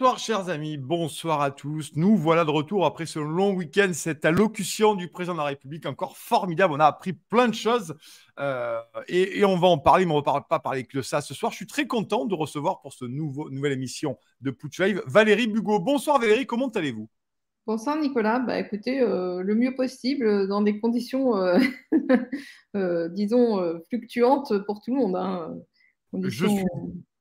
Bonsoir chers amis, bonsoir à tous. Nous voilà de retour après ce long week-end, cette allocution du président de la République encore formidable. On a appris plein de choses et on va en parler, mais on ne va pas parler que de ça ce soir. Je suis très content de recevoir pour ce nouvelle émission de Putsch Live Valérie Bugeaud. Bonsoir Valérie, comment allez-vous? Bonsoir Nicolas, bah écoutez, le mieux possible dans des conditions, disons, fluctuantes pour tout le monde, hein, Je conditions suis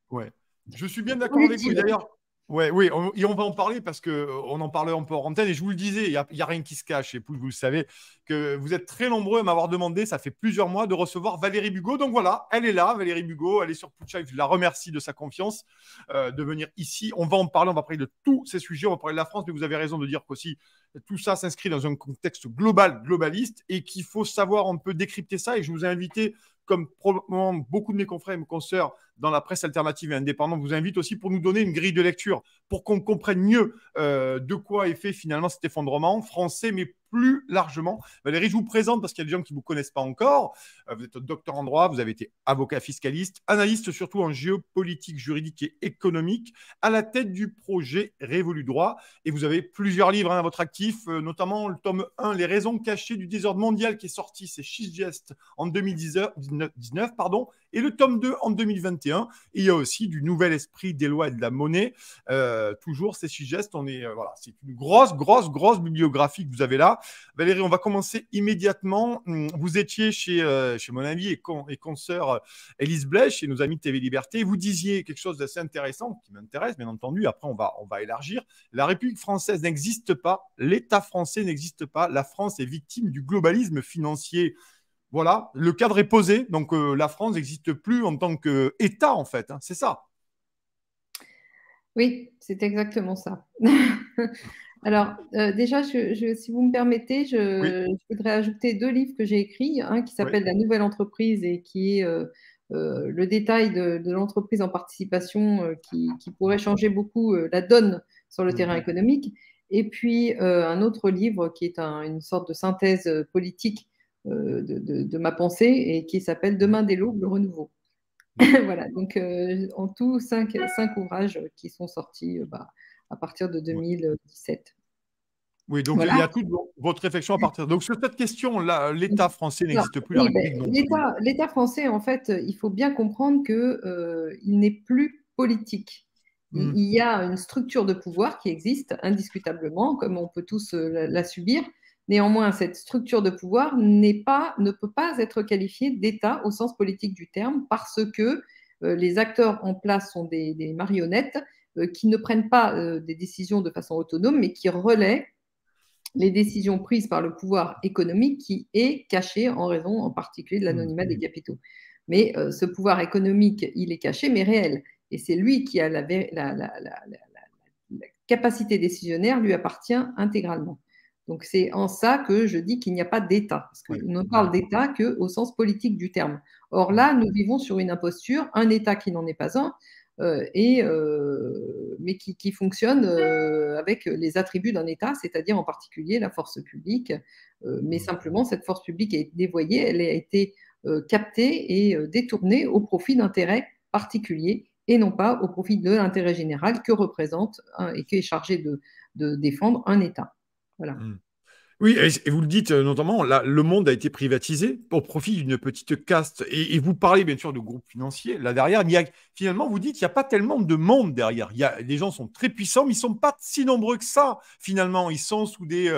Ouais. Je suis bien d'accord avec vous. Et volatiles. d'ailleurs, ouais, oui, et on va en parler parce qu'on en parlait un peu en antenne. Et je vous le disais, il y a rien qui se cache. Et puis, vous le savez, que vous êtes très nombreux à m'avoir demandé, ça fait plusieurs mois, de recevoir Valérie Bugeaud. Donc voilà, elle est là, Valérie Bugeaud. Elle est sur Putsch Live. Je la remercie de sa confiance de venir ici. On va en parler, on va parler de tous ces sujets. On va parler de la France, mais vous avez raison de dire qu'aussi, tout ça s'inscrit dans un contexte global, globaliste, et qu'il faut savoir un peu décrypter ça. Et je vous ai invité, comme probablement beaucoup de mes confrères et mes consoeurs dans la presse alternative et indépendante, vous invite aussi pour nous donner une grille de lecture, pour qu'on comprenne mieux de quoi est fait finalement cet effondrement français, mais plus largement. Valérie, je vous présente parce qu'il y a des gens qui ne vous connaissent pas encore. Vous êtes docteur en droit, vous avez été avocat fiscaliste, analyste surtout en géopolitique, juridique et économique, à la tête du projet Révolu Droit. Et vous avez plusieurs livres à votre actif, notamment le tome 1, Les raisons cachées du désordre mondial, qui est sorti, c'est Schistgest en 2019, pardon, et le tome 2 en 2021. Et il y a aussi du nouvel esprit des lois et de la monnaie. Toujours, c'est Schistgest. Voilà, c'est une grosse bibliographie que vous avez là. Valérie, on va commencer immédiatement. Vous étiez chez mon ami et consoeur Élise Blech, chez nos amis de TV Liberté. Vous disiez quelque chose d'assez intéressant, qui m'intéresse, bien entendu. Après, on va élargir. La République française n'existe pas. L'État français n'existe pas. La France est victime du globalisme financier. Voilà, le cadre est posé. Donc, la France n'existe plus en tant qu'État, en fait. Hein, c'est ça. Oui, c'est exactement ça. Alors, déjà, si vous me permettez, Oui, je voudrais ajouter deux livres que j'ai écrits, un qui oui. s'appelle La nouvelle entreprise et qui est le détail de l'entreprise en participation qui pourrait changer beaucoup la donne sur le terrain Mhm. économique. Et puis, un autre livre qui est une sorte de synthèse politique de ma pensée et qui s'appelle Demain dès l'aube, le renouveau. Voilà, donc en tout, cinq ouvrages qui sont sortis à partir de Ouais. 2017. Oui, donc il y Voilà. a toute votre réflexion à partir. Donc, sur cette question-là, l'État français Alors, n'existe plus, la oui, République non plus. l'État français, en fait, il faut bien comprendre que, il n'est plus politique. Mm. Il y a une structure de pouvoir qui existe indiscutablement, comme on peut tous la subir. Néanmoins, cette structure de pouvoir ne peut pas être qualifiée d'État au sens politique du terme parce que les acteurs en place sont des marionnettes qui ne prennent pas des décisions de façon autonome, mais qui relaient les décisions prises par le pouvoir économique qui est caché en raison en particulier de Mm. l'anonymat des capitaux. Mais ce pouvoir économique, il est caché, mais réel. Et c'est lui qui a la capacité décisionnaire, lui appartient intégralement. Donc c'est en ça que je dis qu'il n'y a pas d'État, parce Ouais. qu'on ne parle Mm. d'État qu'au sens politique du terme. Or Mm. là, nous vivons sur une imposture, un État qui n'en est pas un, mais qui fonctionne avec les attributs d'un État, c'est-à-dire en particulier la force publique. Mais Mm. simplement, cette force publique a été dévoyée, elle a été captée et détournée au profit d'intérêts particuliers et non pas au profit de l'intérêt général que représente et qui est chargé de défendre un État. Voilà. Mm. Oui, et vous le dites notamment, là, le monde a été privatisé au profit d'une petite caste. Et vous parlez bien sûr de groupes financiers. Là derrière, finalement, vous dites qu'il n'y a pas tellement de monde derrière. Les gens sont très puissants, mais ils ne sont pas si nombreux que ça, finalement. Ils sont sous des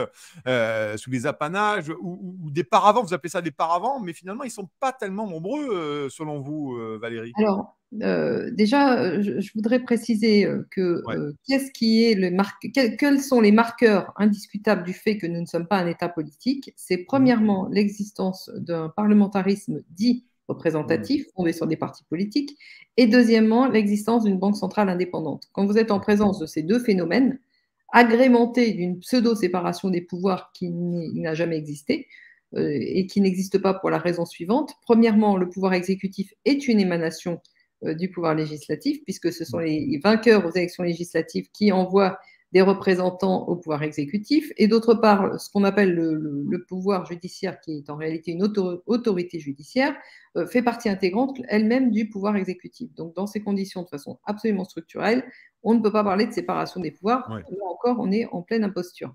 apanages ou des paravents. Vous appelez ça des paravents, mais finalement, ils ne sont pas tellement nombreux, selon vous, Valérie. Alors, déjà, je voudrais préciser que Ouais. qu'est-ce qui est quels sont les marqueurs indiscutables du fait que nous ne sommes pas un État politique? C'est Mhm. premièrement l'existence d'un parlementarisme dit Mhm. représentatif, fondé sur des partis politiques, et deuxièmement, l'existence d'une banque centrale indépendante. Quand vous êtes en présence de ces deux phénomènes, agrémentés d'une pseudo-séparation des pouvoirs qui n'a jamais existé, et qui n'existe pas pour la raison suivante. Premièrement, le pouvoir exécutif est une émanation du pouvoir législatif, puisque ce sont les vainqueurs aux élections législatives qui envoient des représentants au pouvoir exécutif, et d'autre part, ce qu'on appelle le pouvoir judiciaire, qui est en réalité une autorité judiciaire, fait partie intégrante elle-même du pouvoir exécutif. Donc, dans ces conditions, de façon absolument structurelle, on ne peut pas parler de séparation des pouvoirs. Ouais. Là encore, on est en pleine imposture.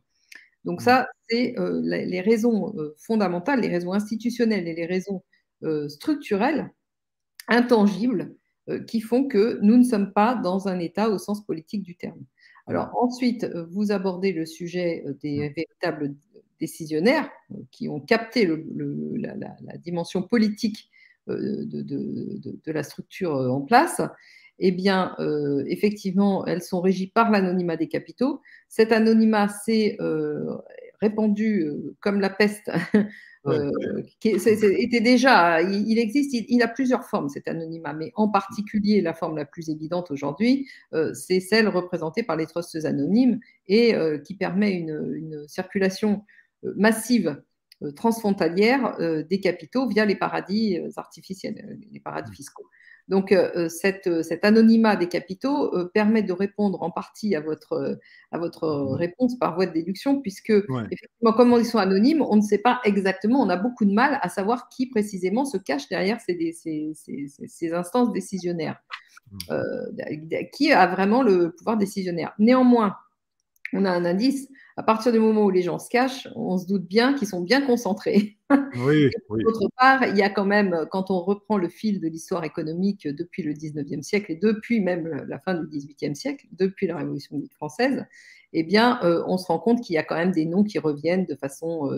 Donc Mm. ça, c'est les raisons fondamentales, les raisons institutionnelles et les raisons structurelles, intangibles, qui font que nous ne sommes pas dans un État au sens politique du terme. Alors ensuite, vous abordez le sujet des véritables décisionnaires qui ont capté la dimension politique de la structure en place. Eh bien, effectivement, elles sont régies par l'anonymat des capitaux. Cet anonymat s'est répandu comme la peste. Ouais. Était déjà, il existe, il a plusieurs formes cet anonymat, mais en particulier la forme la plus évidente aujourd'hui, c'est celle représentée par les trusts anonymes et qui permet une circulation massive transfrontalière des capitaux via les paradis artificiels, les paradis fiscaux. Donc, cet anonymat des capitaux permet de répondre en partie à votre réponse par voie de déduction, puisque, Ouais. effectivement, comme ils sont anonymes, on ne sait pas exactement, on a beaucoup de mal à savoir qui précisément se cache derrière ces instances décisionnaires, qui a vraiment le pouvoir décisionnaire. Néanmoins, on a un indice, à partir du moment où les gens se cachent, on se doute bien qu'ils sont bien concentrés. Oui, oui. D'autre part, il y a quand même, quand on reprend le fil de l'histoire économique depuis le 19e siècle et depuis même la fin du 18e siècle, depuis la Révolution française, eh bien, on se rend compte qu'il y a quand même des noms qui reviennent de façon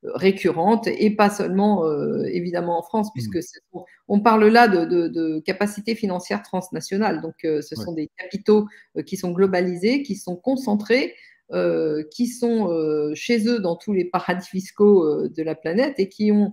récurrente et pas seulement, évidemment, en France, puisque on parle là de capacités financières transnationales. Donc, ce sont des capitaux qui sont globalisés, qui sont concentrés, qui sont chez eux dans tous les paradis fiscaux de la planète et qui ont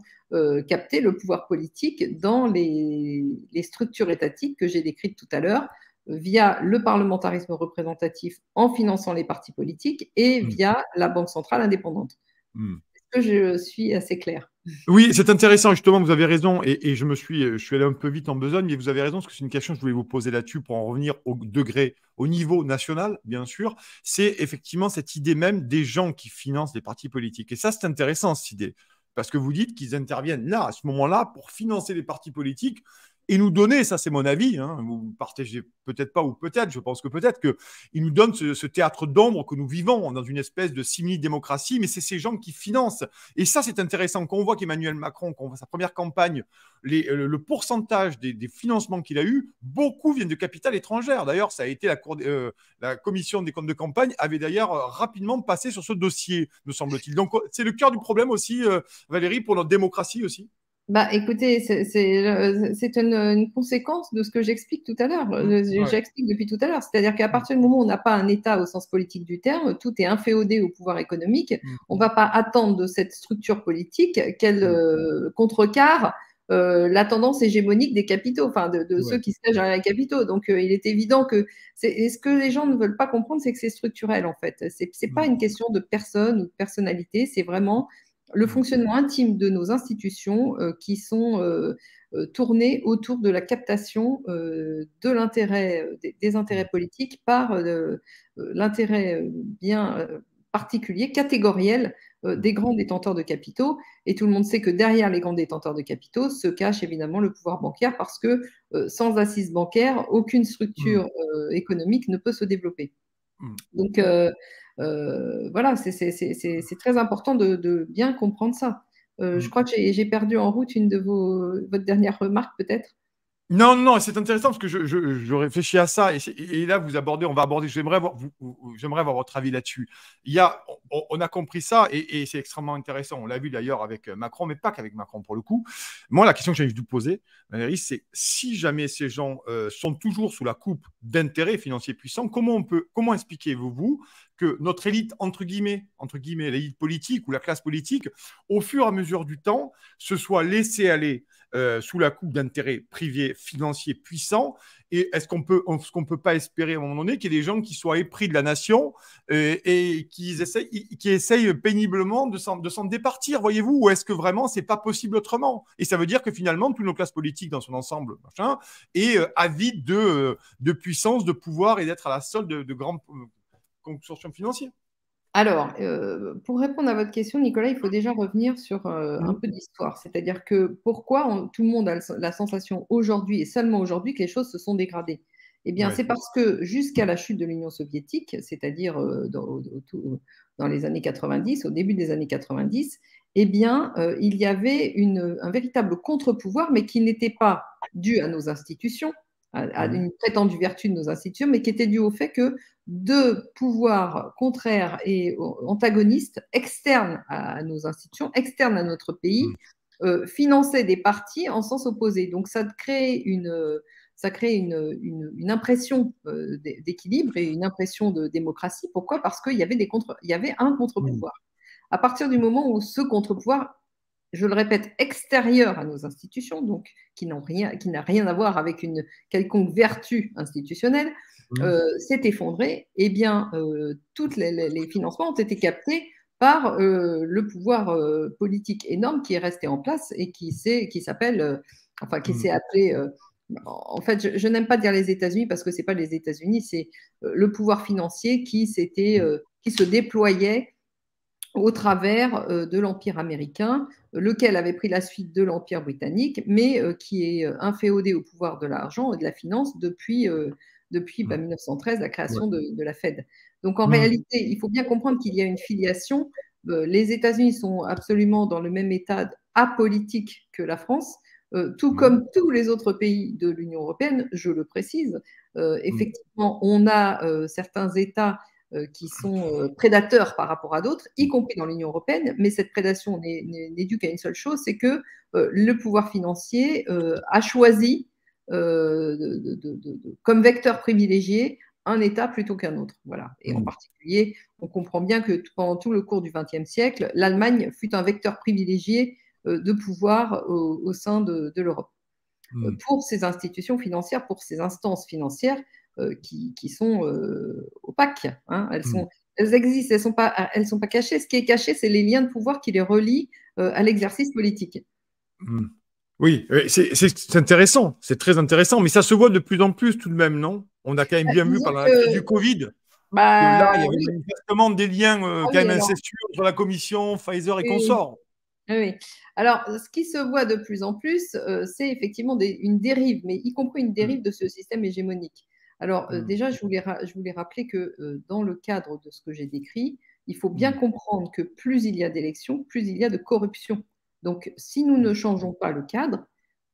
capté le pouvoir politique dans les structures étatiques que j'ai décrites tout à l'heure, via le parlementarisme représentatif en finançant les partis politiques et via la Banque centrale indépendante. Est-ce que je suis assez claire? Oui, c'est intéressant, justement, vous avez raison, et je suis allé un peu vite en besogne, mais vous avez raison, parce que c'est une question que je voulais vous poser là-dessus pour en revenir au degré, au niveau national, bien sûr. C'est effectivement cette idée même des gens qui financent les partis politiques. Et ça, c'est intéressant, cette idée, parce que vous dites qu'ils interviennent là, à ce moment-là, pour financer les partis politiques et nous donner, ça c'est mon avis, hein, vous partagez peut-être pas ou peut-être, je pense que peut-être, qu'ils nous donnent ce théâtre d'ombre que nous vivons dans une espèce de simili-démocratie, mais c'est ces gens qui financent. Et ça, c'est intéressant. Quand on voit qu'Emmanuel Macron, quand on voit sa première campagne, le pourcentage des financements qu'il a eu, beaucoup viennent de capital étrangère. D'ailleurs, ça a été la commission des comptes de campagne avait d'ailleurs rapidement passé sur ce dossier, me semble-t-il. Donc, c'est le cœur du problème aussi, Valérie, pour notre démocratie aussi. Bah, écoutez, c'est une conséquence de ce que j'explique tout à l'heure. J'explique depuis tout à l'heure. C'est-à-dire qu'à partir du moment où on n'a pas un État au sens politique du terme, tout est inféodé au pouvoir économique. On ne va pas attendre de cette structure politique qu'elle contrecarre la tendance hégémonique des capitaux, enfin de ceux qui se cachent derrière les capitaux. Donc, il est évident que ce que les gens ne veulent pas comprendre, c'est que c'est structurel, en fait. C'est pas une question de personne ou de personnalité, c'est vraiment le fonctionnement intime de nos institutions qui sont tournées autour de la captation de l'intérêt, des intérêts politiques par l'intérêt bien particulier, catégoriel des grands détenteurs de capitaux. Et tout le monde sait que derrière les grands détenteurs de capitaux se cache évidemment le pouvoir bancaire parce que sans assise bancaire, aucune structure économique ne peut se développer. Donc, voilà, c'est très important de bien comprendre ça. Je crois que j'ai perdu en route une de votre dernière remarque, peut-être. Non, non, c'est intéressant parce que je réfléchis à ça et là vous abordez, on va aborder. J'aimerais avoir votre avis là-dessus. On a compris ça et c'est extrêmement intéressant. On l'a vu d'ailleurs avec Macron, mais pas qu'avec Macron pour le coup. Moi, la question que j'ai envie de vous poser, Valérie, c'est si jamais ces gens sont toujours sous la coupe d'intérêts financiers puissants, comment expliquez-vous que notre élite entre guillemets, l'élite politique ou la classe politique, au fur et à mesure du temps, se soit laissée aller sous la coupe d'intérêts privés financiers puissants. Et est-ce qu'on peut pas espérer à un moment donné qu'il y ait des gens qui soient épris de la nation et qui essayent péniblement de s'en départir, voyez-vous? Ou est-ce que vraiment c'est pas possible autrement? Et ça veut dire que finalement, toute nos classes politiques dans son ensemble est avide de puissance, de pouvoir et d'être à la solde de grands consortium financier. Alors, pour répondre à votre question, Nicolas, il faut déjà revenir sur un peu d'histoire. C'est-à-dire que pourquoi tout le monde a la sensation aujourd'hui, et seulement aujourd'hui, que les choses se sont dégradées? Eh bien, Ouais. c'est parce que jusqu'à la chute de l'Union soviétique, c'est-à-dire dans les années 90, au début des années 90, eh bien, il y avait un véritable contre-pouvoir, mais qui n'était pas dû à nos institutions, à une prétendue vertu de nos institutions, mais qui était dû au fait que deux pouvoirs contraires et antagonistes, externes à nos institutions, externes à notre pays, finançaient des partis en sens opposé. Donc, ça crée une impression d'équilibre et une impression de démocratie. Pourquoi? Parce qu'il y avait un contre-pouvoir. À partir du moment où ce contre-pouvoir, je le répète, extérieur à nos institutions, donc qui n'a rien à voir avec une quelconque vertu institutionnelle, s'est effondré, eh bien, tous les financements ont été captés par le pouvoir politique énorme qui est resté en place et qui s'est appelé. En fait, je n'aime pas dire les États-Unis parce que c'est pas les États-Unis, c'est le pouvoir financier qui se déployait au travers de l'Empire américain, lequel avait pris la suite de l'Empire britannique, mais qui est inféodé au pouvoir de l'argent et de la finance depuis 1913, la création de la Fed. Donc en réalité, il faut bien comprendre qu'il y a une filiation. Les États-Unis sont absolument dans le même état apolitique que la France, tout comme tous les autres pays de l'Union européenne, je le précise. Effectivement, on a certains États qui sont prédateurs par rapport à d'autres, y compris dans l'Union européenne, mais cette prédation n'est due qu'à une seule chose, c'est que le pouvoir financier a choisi comme vecteur privilégié un État plutôt qu'un autre. Voilà. Et en particulier, on comprend bien que pendant tout le cours du XXe siècle, l'Allemagne fut un vecteur privilégié de pouvoir au sein de l'Europe. Pour ces institutions financières, pour ces instances financières qui sont opaques. Hein. Elles existent, elles sont pas cachées. Ce qui est caché, c'est les liens de pouvoir qui les relient à l'exercice politique. Oui, c'est intéressant, c'est très intéressant, mais ça se voit de plus en plus tout de même, non? On a quand même bien vu pendant la crise du Covid que là, il y avait manifestement des liens quand même incestueux entre la Commission, Pfizer et consorts. Oui. Alors, ce qui se voit de plus en plus, c'est effectivement une dérive, mais y compris une dérive de ce système hégémonique. Alors, déjà, je voulais rappeler que dans le cadre de ce que j'ai décrit, il faut bien comprendre que plus il y a d'élections, plus il y a de corruption. Donc, si nous ne changeons pas le cadre,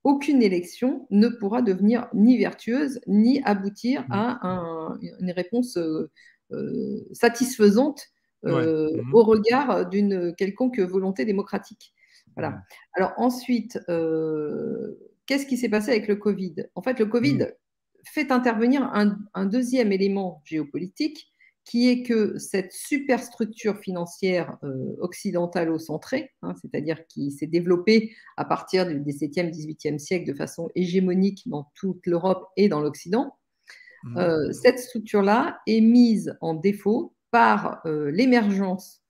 aucune élection ne pourra devenir ni vertueuse, ni aboutir à une réponse satisfaisante au regard d'une quelconque volonté démocratique. Voilà. Alors ensuite, qu'est-ce qui s'est passé avec le Covid? En fait, le Covid fait intervenir un deuxième élément géopolitique qui est que cette superstructure financière occidentalo-centrée, hein, c'est-à-dire qui s'est développée à partir du XVIIe, XVIIIe siècle de façon hégémonique dans toute l'Europe et dans l'Occident, cette structure-là est mise en défaut par l'émergence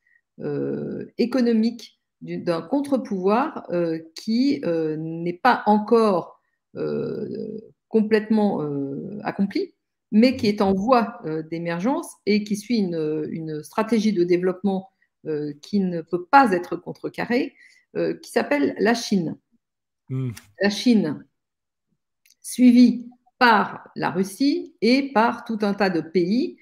économique d'un contre-pouvoir qui n'est pas encore complètement accompli, mais qui est en voie d'émergence et qui suit une stratégie de développement qui ne peut pas être contrecarrée, qui s'appelle la Chine. La Chine, suivie par la Russie et par tout un tas de pays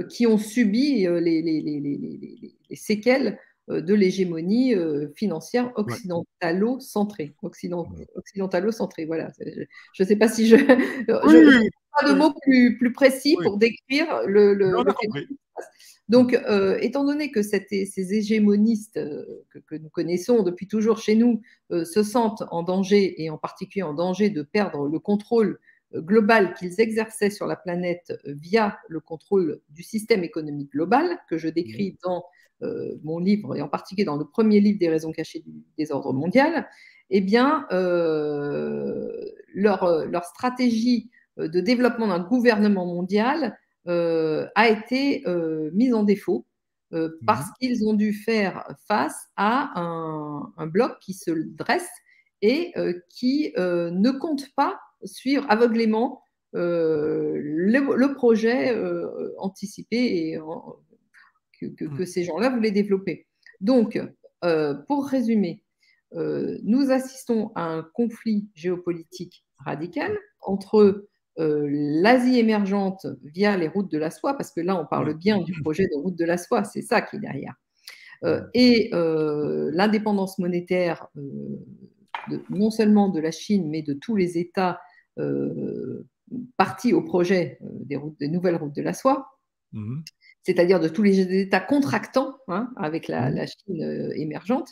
qui ont subi les séquelles de l'hégémonie financière occidentalo-centrée. Occidentalo-centrée, voilà. Je ne sais pas si je n'ai pas de mots plus précis pour décrire le phénomène. Donc, étant donné que ces hégémonistes que nous connaissons depuis toujours chez nous se sentent en danger, et en particulier en danger de perdre le contrôle global qu'ils exerçaient sur la planète via le contrôle du système économique global, que je décris dans mon livre, et en particulier dans le premier livre des raisons cachées du désordre mondial, eh bien, leur stratégie de développement d'un gouvernement mondial a été mise en défaut parce qu'ils ont dû faire face à un bloc qui se dresse et qui ne compte pas suivre aveuglément le projet anticipé et que ces gens-là voulaient développer. Donc, pour résumer, nous assistons à un conflit géopolitique radical entre l'Asie émergente via les routes de la soie, parce que là, on parle bien du projet de route de la soie, c'est ça qui est derrière, et l'indépendance monétaire non seulement de la Chine, mais de tous les États partis au projet des nouvelles routes de la soie, c'est-à-dire de tous les États contractants avec la Chine émergente.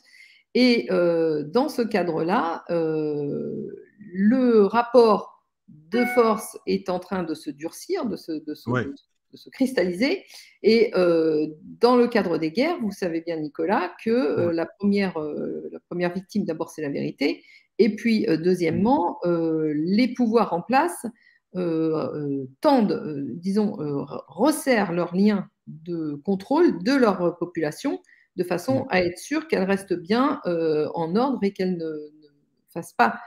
Et dans ce cadre-là, le rapport de force est en train de se durcir, de se cristalliser. Et dans le cadre des guerres, vous savez bien, Nicolas, que la première victime, d'abord, c'est la vérité. Et puis, deuxièmement, les pouvoirs en place tendent, disons, resserrent leurs liens de contrôle de leur population de façon à être sûr qu'elle reste bien en ordre et qu'elle ne fasse pas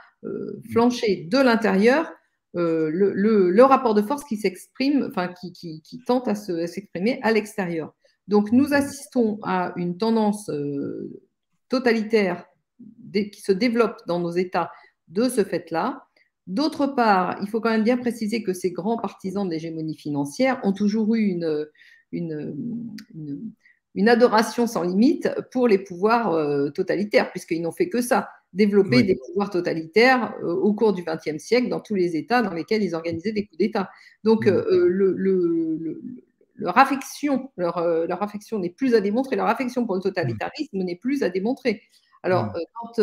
flancher de l'intérieur le rapport de force qui s'exprime, enfin qui tente à s'exprimer à l'extérieur. Donc nous assistons à une tendance totalitaire qui se développe dans nos États de ce fait-là. D'autre part, il faut quand même bien préciser que ces grands partisans de l'hégémonie financière ont toujours eu une adoration sans limite pour les pouvoirs totalitaires, puisqu'ils n'ont fait que ça, développer des pouvoirs totalitaires au cours du XXe siècle dans tous les États dans lesquels ils organisaient des coups d'État. Donc, leur affection n'est plus à démontrer, leur affection pour le totalitarisme n'est plus à démontrer. Alors, quand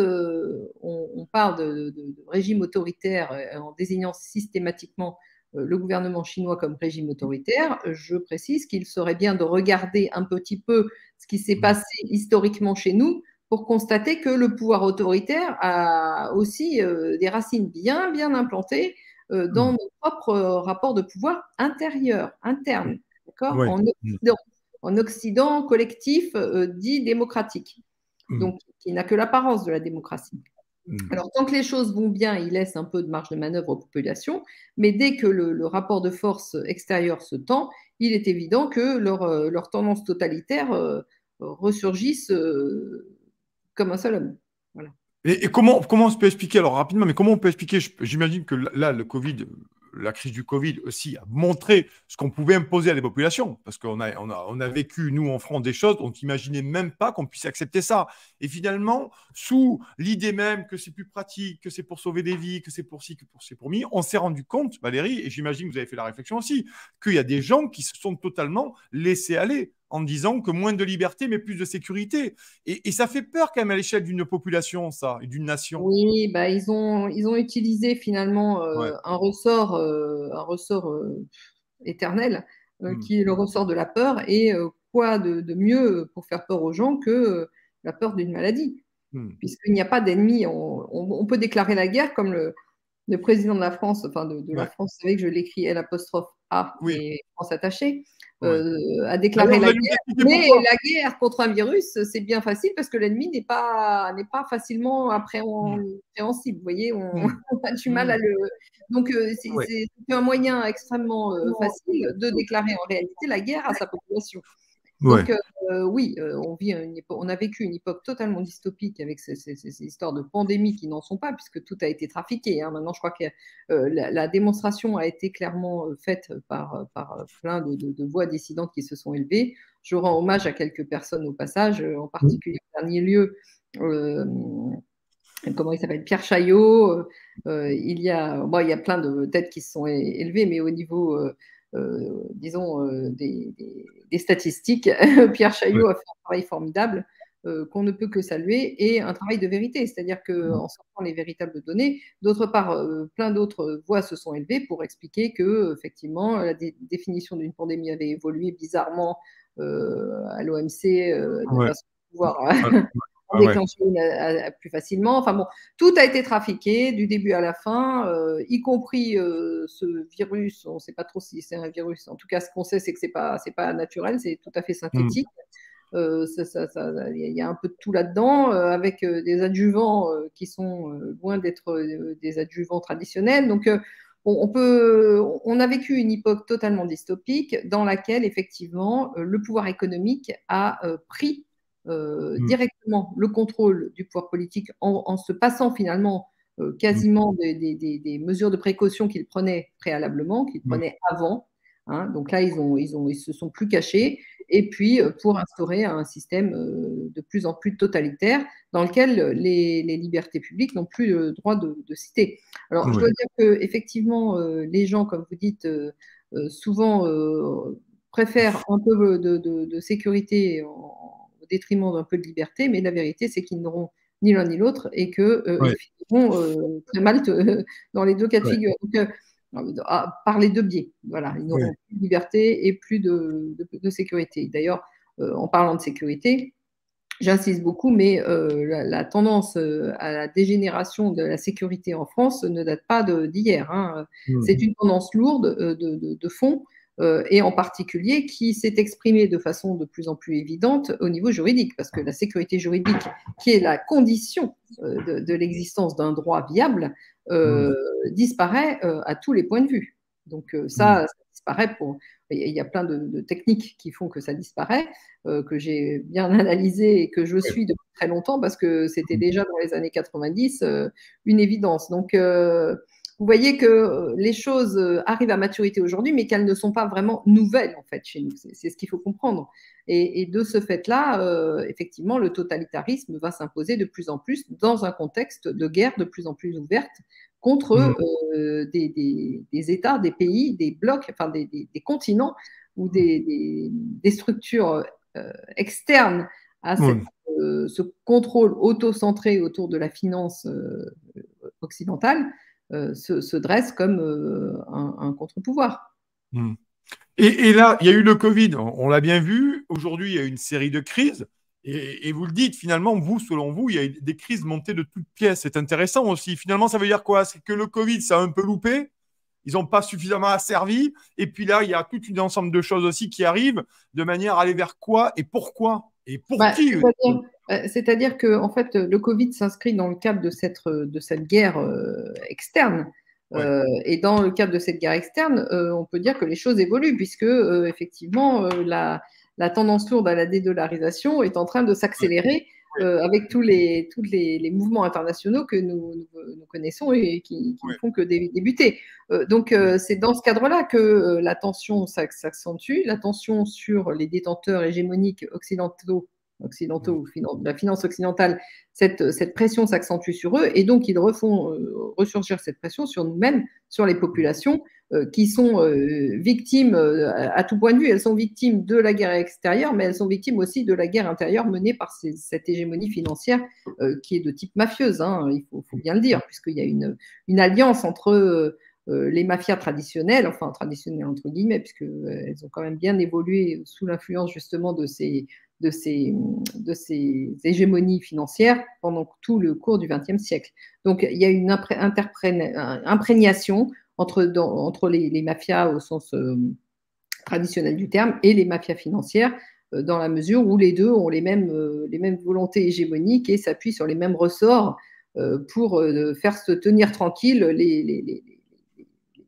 on parle de régime autoritaire en désignant systématiquement le gouvernement chinois comme régime autoritaire, je précise qu'il serait bien de regarder un petit peu ce qui s'est passé historiquement chez nous pour constater que le pouvoir autoritaire a aussi des racines bien, bien implantées dans nos propres rapports de pouvoir intérieurs, internes, d'accord, en Occident collectif dit démocratique, donc qui n'a que l'apparence de la démocratie. Alors, tant que les choses vont bien, ils laissent un peu de marge de manœuvre aux populations, mais dès que le rapport de force extérieur se tend, il est évident que leur tendance totalitaire ressurgissent comme un seul homme. Voilà. Et comment on se peut expliquer, alors rapidement, mais comment on peut expliquer, j'imagine que là, le Covid, la crise du Covid aussi a montré ce qu'on pouvait imposer à des populations, parce qu'on a vécu, nous, en France, des choses, on n'imaginait même pas qu'on puisse accepter ça. Et finalement, sous l'idée même que c'est plus pratique, que c'est pour sauver des vies, que c'est pour ci, que c'est pour mi, on s'est rendu compte, Valérie, et j'imagine que vous avez fait la réflexion aussi, qu'il y a des gens qui se sont totalement laissés aller en disant que moins de liberté, mais plus de sécurité. Et ça fait peur quand même à l'échelle d'une population, ça, et d'une nation. Oui, bah, ils ont utilisé finalement un ressort éternel, qui est le ressort de la peur. Et quoi de mieux pour faire peur aux gens que la peur d'une maladie, puisqu'il n'y a pas d'ennemi. On peut déclarer la guerre comme le président de la France, enfin de la France, vous savez que je l'écris L''A et France attachée, a déclaré la guerre. Mais la guerre contre un virus, c'est bien facile parce que l'ennemi n'est pas facilement appréhensible. Vous voyez, on a du mal à le. Donc, c'est un moyen extrêmement facile de déclarer en réalité la guerre à sa population. Donc, oui, on a vécu une époque totalement dystopique avec ces histoires de pandémies qui n'en sont pas, puisque tout a été trafiqué. Maintenant, je crois que la démonstration a été clairement faite par plein de voix dissidentes qui se sont élevées. Je rends hommage à quelques personnes au passage, en particulier en dernier lieu. Comment il s'appelle, Pierre Chaillot. Il y a plein de têtes qui se sont élevées, mais au niveau disons, des statistiques, Pierre Chaillot a fait un travail formidable qu'on ne peut que saluer, et un travail de vérité, c'est-à-dire qu'en sortant les véritables données, d'autre part, plein d'autres voix se sont élevées pour expliquer que, effectivement, la définition d'une pandémie avait évolué bizarrement à l'OMC de façon à pouvoir déclencher plus facilement. Enfin bon, tout a été trafiqué du début à la fin, y compris ce virus. On ne sait pas trop si c'est un virus. En tout cas, ce qu'on sait, c'est que c'est pas naturel, c'est tout à fait synthétique. Il y a un peu de tout là-dedans, avec des adjuvants qui sont loin d'être des adjuvants traditionnels. Donc, on a vécu une époque totalement dystopique dans laquelle, effectivement, le pouvoir économique a pris directement le contrôle du pouvoir politique en se passant finalement quasiment des mesures de précaution qu'ils prenaient préalablement, qu'ils prenaient avant. Hein. Donc là, ils se sont plus cachés. Et puis, pour instaurer un système de plus en plus totalitaire dans lequel les libertés publiques n'ont plus le droit de citer. Alors, je dois dire qu'effectivement, les gens, comme vous dites, souvent préfèrent un peu de sécurité au détriment d'un peu de liberté, mais la vérité, c'est qu'ils n'auront ni l'un ni l'autre et qu'ils finiront très mal dans les deux cas de figure. Donc, par les deux biais. Voilà, ils n'auront plus de liberté et plus de sécurité. D'ailleurs, en parlant de sécurité, j'insiste beaucoup, mais la tendance à la dégénération de la sécurité en France ne date pas d'hier. Hein. C'est une tendance lourde de fond, et en particulier qui s'est exprimée de façon de plus en plus évidente au niveau juridique, parce que la sécurité juridique, qui est la condition de l'existence d'un droit viable, disparaît à tous les points de vue. Donc ça disparaît pour... Il y a plein de techniques qui font que ça disparaît, que j'ai bien analysé et que je suis depuis très longtemps parce que c'était déjà dans les années 90 une évidence. Donc, vous voyez que les choses arrivent à maturité aujourd'hui, mais qu'elles ne sont pas vraiment nouvelles en fait chez nous. C'est ce qu'il faut comprendre. Et de ce fait-là, effectivement, le totalitarisme va s'imposer de plus en plus dans un contexte de guerre de plus en plus ouverte contre des États, des pays, des blocs, enfin des continents ou des structures externes à ce contrôle auto-centré autour de la finance occidentale se dresse comme un contre-pouvoir. Et là, il y a eu le Covid, on l'a bien vu. Aujourd'hui, il y a une série de crises. Et vous le dites, finalement, vous, selon vous, il y a des crises montées de toutes pièces. C'est intéressant aussi. Finalement, ça veut dire quoi? C'est que le Covid, ça a un peu loupé. Ils n'ont pas suffisamment asservi. Et puis là, il y a tout un ensemble de choses aussi qui arrivent de manière à aller vers quoi et pourquoi et pour qui. C'est-à-dire que en fait, le Covid s'inscrit dans le cadre de cette guerre externe. Et dans le cadre de cette guerre externe, on peut dire que les choses évoluent puisque effectivement la tendance lourde à la dédollarisation est en train de s'accélérer avec tous les mouvements internationaux que nous connaissons et qui ne font que débuter. Donc c'est dans ce cadre-là que la tension s'accentue, la tension sur les détenteurs hégémoniques occidentaux la finance occidentale, cette pression s'accentue sur eux et donc ils refont ressurgir cette pression sur nous-mêmes, sur les populations qui sont victimes à tout point de vue. Elles sont victimes de la guerre extérieure, mais elles sont victimes aussi de la guerre intérieure menée par cette hégémonie financière qui est de type mafieuse, hein, il faut bien le dire, puisqu'il y a une alliance entre les mafias traditionnelles, enfin traditionnelles entre guillemets, puisqu'elles ont quand même bien évolué sous l'influence justement de ces hégémonies financières pendant tout le cours du XXe siècle. Donc, il y a une imprégnation entre les mafias au sens traditionnel du terme et les mafias financières dans la mesure où les deux ont les mêmes volontés hégémoniques et s'appuient sur les mêmes ressorts pour faire se tenir tranquilles les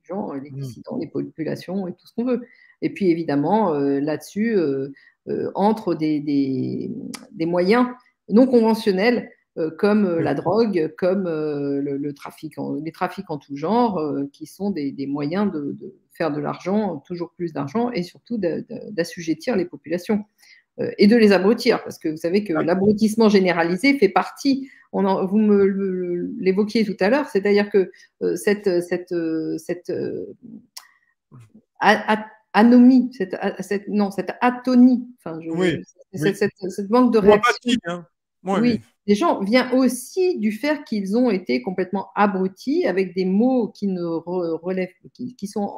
gens, les dissidents, les populations et tout ce qu'on veut. Et puis, évidemment, là-dessus... entre des moyens non conventionnels comme la drogue, comme les trafics en tout genre, qui sont des moyens de faire de l'argent, toujours plus d'argent, et surtout d'assujettir les populations et de les abrutir, parce que vous savez que l'abrutissement généralisé fait partie, vous me l'évoquiez tout à l'heure, c'est-à-dire que cette anomie, cette atonie, enfin, cette manque de réaction. Les gens vient aussi du fait qu'ils ont été complètement abrutis avec des mots qui ne relèvent, qui sont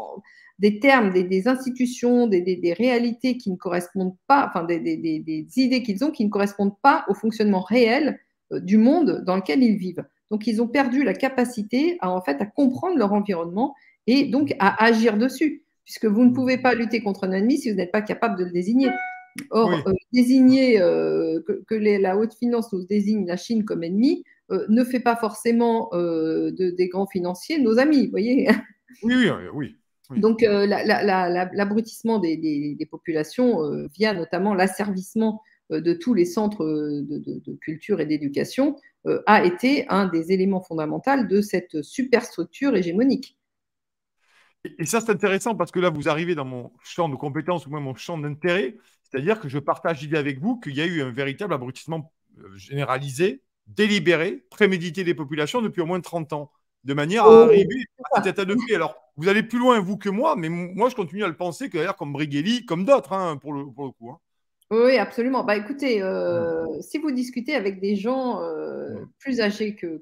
des termes, des institutions, des réalités qui ne correspondent pas, enfin des idées qu'ils ont qui ne correspondent pas au fonctionnement réel du monde dans lequel ils vivent. Donc ils ont perdu la capacité à comprendre leur environnement et donc à agir dessus, puisque vous ne pouvez pas lutter contre un ennemi si vous n'êtes pas capable de le désigner. Or, désigner la haute finance nous désigne la Chine comme ennemi ne fait pas forcément des grands financiers nos amis, vous voyez. Oui, oui, oui, oui. Donc, l'abrutissement des populations via notamment l'asservissement de tous les centres de culture et d'éducation a été un des éléments fondamentaux de cette superstructure hégémonique. Et ça, c'est intéressant parce que là, vous arrivez dans mon champ de compétences, ou moins mon champ d'intérêt. C'est-à-dire que je partage l'idée avec vous qu'il y a eu un véritable abrutissement généralisé, délibéré, prémédité des populations depuis au moins 30 ans, de manière à Oh, arriver à cet état de fait. Alors, vous allez plus loin, vous, que moi, mais moi, je continue à le penser que d'ailleurs, comme Brigelli, comme d'autres, hein, pour le coup. Hein. oui, absolument. Bah, écoutez, Mm, si vous discutez avec des gens mm, plus âgés mm,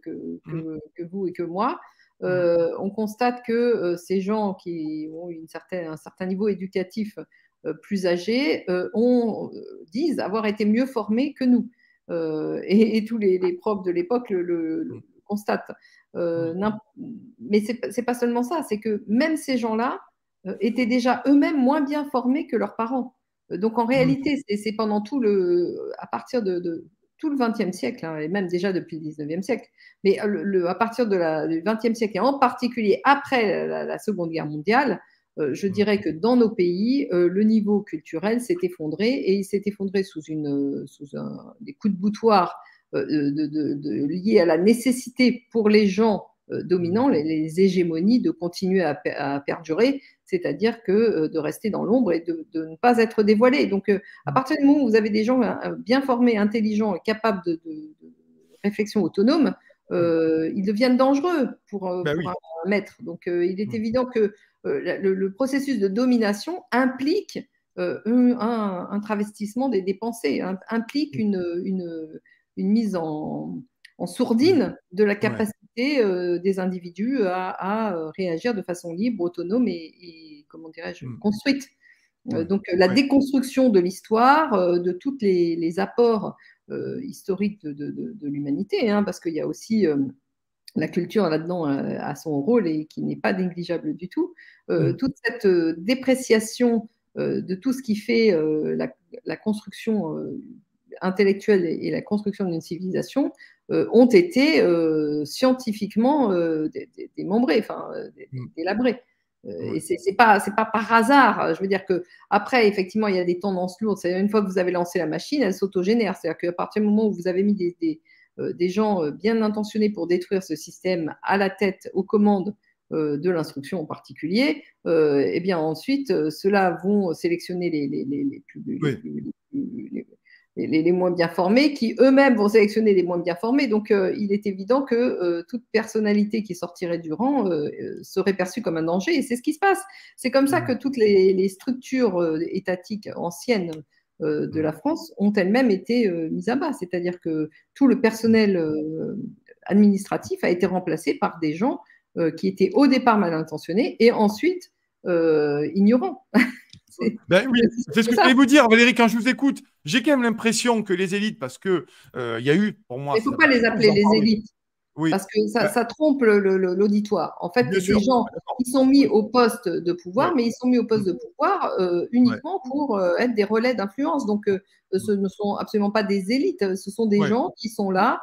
que vous et que moi, mm, on constate que ces gens qui ont un certain niveau éducatif plus âgé disent avoir été mieux formés que nous. Et tous les profs de l'époque mm, le constatent. mm, Mais c'est pas seulement ça, c'est que même ces gens-là étaient déjà eux-mêmes moins bien formés que leurs parents. Donc en mm, réalité, c'est pendant à partir de tout le XXe siècle, hein, et même déjà depuis le XIXe siècle, mais à partir du XXe siècle, et en particulier après la Seconde Guerre mondiale, je mm, dirais que dans nos pays, le niveau culturel s'est effondré, et il s'est effondré des coups de boutoir liés à la nécessité pour les gens mm, dominants, les hégémonies, de continuer à perdurer, c'est-à-dire que de rester dans l'ombre et de ne pas être dévoilé. Donc, à mm. partir du moment où vous avez des gens bien formés, intelligents et capables de réflexion autonome, Mm. ils deviennent dangereux Ben pour oui. un maître. Donc, il est Mm, évident que le processus de domination implique un travestissement des pensées, implique mm, une mise en mm. sourdine de la Ouais. capacité des individus à réagir de façon libre, autonome et comment dirais-je, Mm, construite. ouais. Donc la Ouais. déconstruction de l'histoire, de tous les apports historiques de l'humanité, hein, parce qu'il y a aussi la culture là-dedans a son rôle et qui n'est pas négligeable du tout. Mm, Toute cette dépréciation de tout ce qui fait la construction intellectuelle et la construction d'une civilisation ont été scientifiquement démembrés, enfin mm, délabrés. Et ouais. c'est pas par hasard. Je veux dire que après, effectivement, il y a des tendances lourdes. C'est une fois que vous avez lancé la machine, elle s'autogénère. C'est-à-dire qu'à partir du moment où vous avez mis des gens bien intentionnés pour détruire ce système à la tête, aux commandes de l'instruction en particulier, et bien ensuite, ceux-là vont sélectionner Oui. les moins bien formés, qui eux-mêmes vont sélectionner les moins bien formés. Donc, il est évident que toute personnalité qui sortirait du rang serait perçue comme un danger. Et c'est ce qui se passe. C'est comme ça que Mm, toutes les structures étatiques anciennes de mm, la France ont elles-mêmes été mises à bas. C'est-à-dire que tout le personnel administratif a été remplacé par des gens qui étaient au départ mal intentionnés et ensuite ignorants. ben oui, c'est ce C'est que ça. j'allais vous dire, Valérie, quand je vous écoute. J'ai quand même l'impression que les élites, parce que il y a eu, pour moi, Il ne faut ça pas fait les longtemps que vous appeler en les parlez. élites Oui, parce que ben, ça trompe l'auditoire. En fait, bien des sûr, gens d'accord. qui sont mis Oui, au poste de oui, pouvoir, mais ils sont mis au poste mm, de pouvoir ouais, uniquement pour être des relais d'influence. Donc, ce mm, ne sont absolument pas des élites, ce sont des ouais, gens qui sont là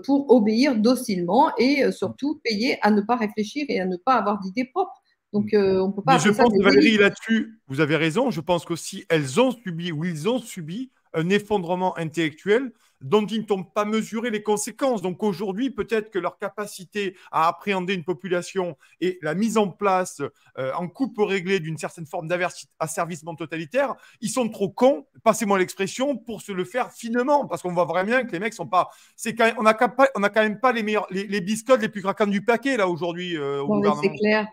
pour obéir docilement et mm, surtout payer à ne pas réfléchir et à ne pas avoir d'idées propres. mm. Donc, on ne peut pas Mais je appeler ça pense des que Valérie, élites. là-dessus, vous avez raison. Je pense qu'aussi, elles ont subi ou ils ont subi un effondrement intellectuel dont ils ne tombent pas mesurer les conséquences. Donc aujourd'hui, peut-être que leur capacité à appréhender une population et la mise en place en coupe réglée d'une certaine forme d'asservissement totalitaire, ils sont trop cons, passez-moi l'expression, pour se le faire finement. Parce qu'on voit vraiment bien que les mecs sont pas. On a quand même pas les meilleurs, les biscottes les plus craquants du paquet là aujourd'hui au Non, mais c'est gouvernement. clair.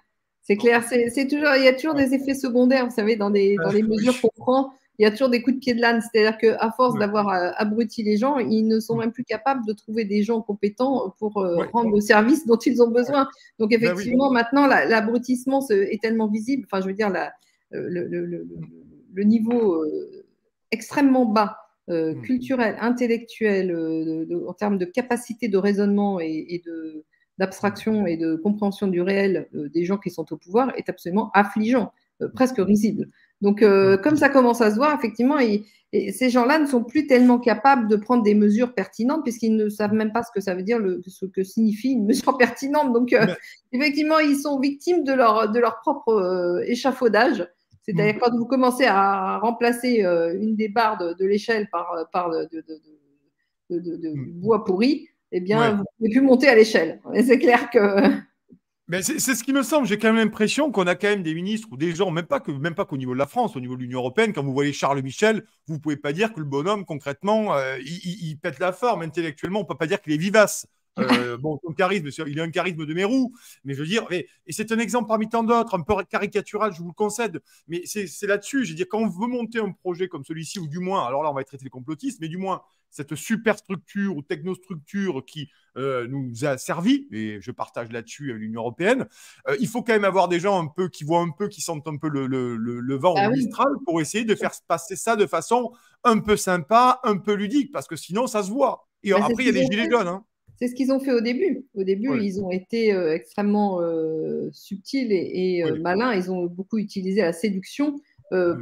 C'est Donc, clair. Il y a toujours ouais. des effets secondaires, vous savez, dans les Oui. mesures qu'on prend. Il y a toujours des coups de pied de l'âne. C'est-à-dire qu'à force Ouais. d'avoir abruti les gens, ils ne sont Mm. même plus capables de trouver des gens compétents pour Ouais. rendre le service dont ils ont Ouais. besoin. Donc, Ben oui. effectivement, maintenant, l'abrutissement est tellement visible. Enfin, je veux dire, Mm. le niveau extrêmement bas, Mm. culturel, intellectuel, en termes de capacité de raisonnement et Mm. d'abstraction et de compréhension du réel des gens qui sont au pouvoir est absolument affligeant. presque risible. Donc, comme ça commence à se voir, effectivement, et ces gens-là ne sont plus tellement capables de prendre des mesures pertinentes puisqu'ils ne savent même pas ce que ça veut dire, ce que signifie une mesure pertinente. Donc, effectivement, ils sont victimes de leur propre échafaudage. C'est-à-dire quand vous commencez à remplacer une des barres de l'échelle par du bois pourri, eh bien, vous ne pouvez plus monter à l'échelle. C'est clair que… Mais c'est ce qui me semble. J'ai quand même l'impression qu'on a quand même des ministres ou des gens, même pas qu'au niveau de la France, au niveau de l'Union européenne, quand vous voyez Charles Michel, vous ne pouvez pas dire que le bonhomme, concrètement, il pète la forme intellectuellement. On ne peut pas dire qu'il est vivace. Bon, son charisme, il a un charisme de Mérou, mais je veux dire, et c'est un exemple parmi tant d'autres, un peu caricatural, je vous le concède, mais c'est là-dessus. Je veux dire, quand on veut monter un projet comme celui-ci, ou du moins, alors là, on va traiter les complotistes, mais du moins, cette superstructure ou technostructure qui nous a servi, et je partage là-dessus l'Union européenne, il faut quand même avoir des gens un peu qui voient un peu, qui sentent un peu le vent au Mistral pour essayer de faire passer ça de façon un peu sympa, un peu ludique, parce que sinon, ça se voit. Et après, il y a des gilets jaunes. Hein. C'est ce qu'ils ont fait au début. Au début, ils ont été extrêmement subtils et malins. Ils ont beaucoup utilisé la séduction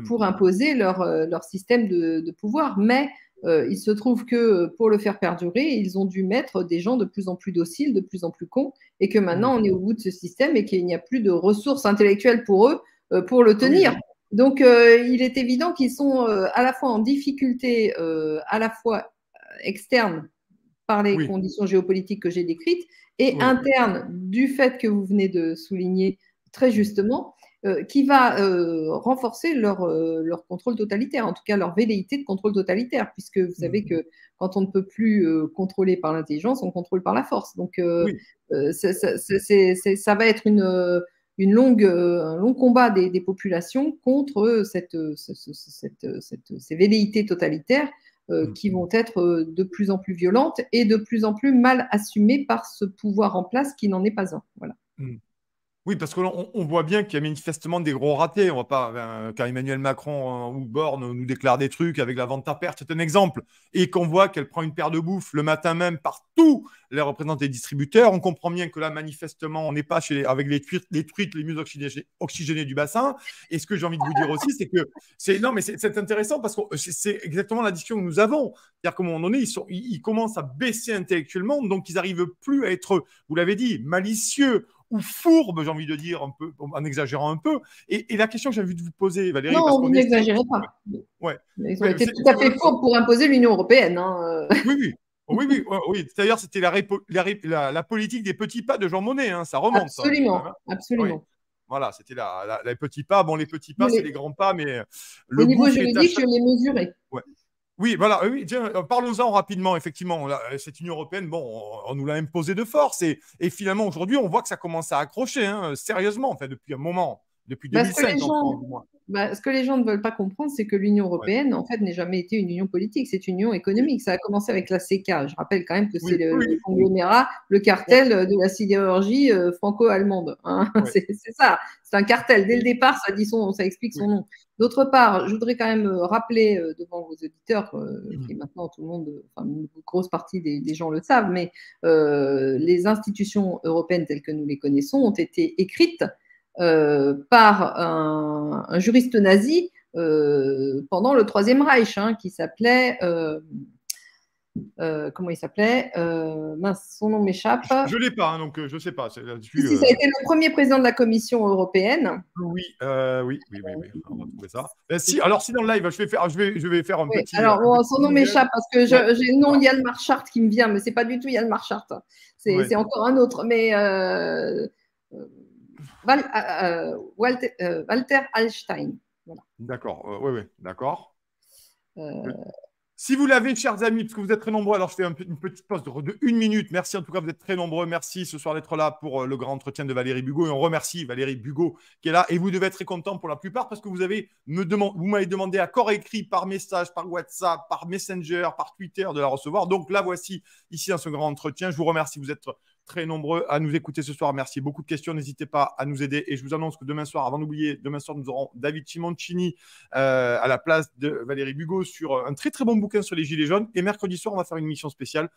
pour imposer leur système de pouvoir. Mais il se trouve que pour le faire perdurer, ils ont dû mettre des gens de plus en plus dociles, de plus en plus cons, et que maintenant on est au bout de ce système et qu'il n'y a plus de ressources intellectuelles pour eux pour le tenir. Donc il est évident qu'ils sont à la fois en difficulté, à la fois externe par les conditions géopolitiques que j'ai décrites, et interne du fait que vous venez de souligner très justement, qui va renforcer leur contrôle totalitaire, en tout cas leur velléité de contrôle totalitaire, puisque vous savez que quand on ne peut plus contrôler par l'intelligence, on contrôle par la force. Donc ça va être un long combat des populations contre ces velléités totalitaires qui vont être de plus en plus violentes et de plus en plus mal assumées par ce pouvoir en place qui n'en est pas un. Voilà. Oui, parce qu'on voit bien qu'il y a manifestement des gros ratés. On va pas, quand Emmanuel Macron ou Borne nous déclarent des trucs avec la vente à perte, c'est un exemple. Et qu'on voit qu'elle prend une paire de bouffe le matin même par tous les représentants des distributeurs. On comprend bien que là, manifestement, on n'est pas avec les truites les mieux oxygénées du bassin. Et ce que j'ai envie de vous dire aussi, c'est que c'est intéressant parce que c'est exactement la discussion que nous avons. C'est-à-dire qu'à un moment donné, ils commencent à baisser intellectuellement, donc ils n'arrivent plus à être, vous l'avez dit, malicieux ou fourbe, j'ai envie de dire, un peu, en exagérant un peu. Et la question que j'ai envie de vous poser, Valérie… Non, vous n'exagérez pas. Ouais. Ils ont été tout à fait fourbes pour imposer l'Union européenne. Hein. Oui. D'ailleurs, c'était la politique des petits pas de Jean Monnet. Hein. Ça remonte. Absolument, absolument. Oui. Voilà, c'était les petits pas. Bon, les petits pas, c'est les grands pas, mais au niveau juridique, je l'ai mesuré. Ouais. Oui, voilà. Oui, tiens, parlons-en rapidement. Effectivement, cette Union européenne, bon, on nous l'a imposée de force. Et finalement, aujourd'hui, on voit que ça commence à accrocher, sérieusement, enfin, depuis un moment, depuis 2005, du moins. Ce que les gens ne veulent pas comprendre, c'est que l'Union européenne, en fait, n'a jamais été une union politique, c'est une union économique. Ça a commencé avec la CECA. Je rappelle quand même que c'est le conglomérat, le cartel de la sidérurgie franco-allemande. Hein. C'est ça, c'est un cartel. Dès le départ, ça explique son nom. D'autre part, je voudrais quand même rappeler devant vos auditeurs, qui maintenant tout le monde, enfin une grosse partie des gens le savent, mais les institutions européennes telles que nous les connaissons ont été écrites par un juriste nazi pendant le Troisième Reich, qui s'appelait… comment il s'appelait son nom m'échappe. Je ne l'ai pas, donc je ne sais pas. Ça a été le premier président de la Commission européenne. Oui, on va trouver ça. Alors, si dans le live, je vais faire un petit… Alors, son nom m'échappe parce que j'ai le nom Yann Marchart qui me vient, mais ce n'est pas du tout Yann Marchart. C'est encore un autre. Mais Walter Hallstein. Voilà. D'accord, oui, d'accord. Si vous l'avez, chers amis, parce que vous êtes très nombreux, alors je fais une petite pause de 1 minute. Merci en tout cas, vous êtes très nombreux. Merci ce soir d'être là pour le grand entretien de Valérie Bugeaud. Et on remercie Valérie Bugeaud qui est là. Et vous devez être très content pour la plupart parce que vous m'avez demandé à corps écrit, par message, par WhatsApp, par Messenger, par Twitter de la recevoir. Donc la voici ici dans ce grand entretien. Je vous remercie, vous êtes très nombreux à nous écouter ce soir. Merci. Beaucoup de questions. N'hésitez pas à nous aider. Et je vous annonce que demain soir, avant d'oublier, demain soir, nous aurons David Simoncini à la place de Valérie Bugot sur un très très bon bouquin sur les Gilets jaunes. Et mercredi soir, on va faire une émission spéciale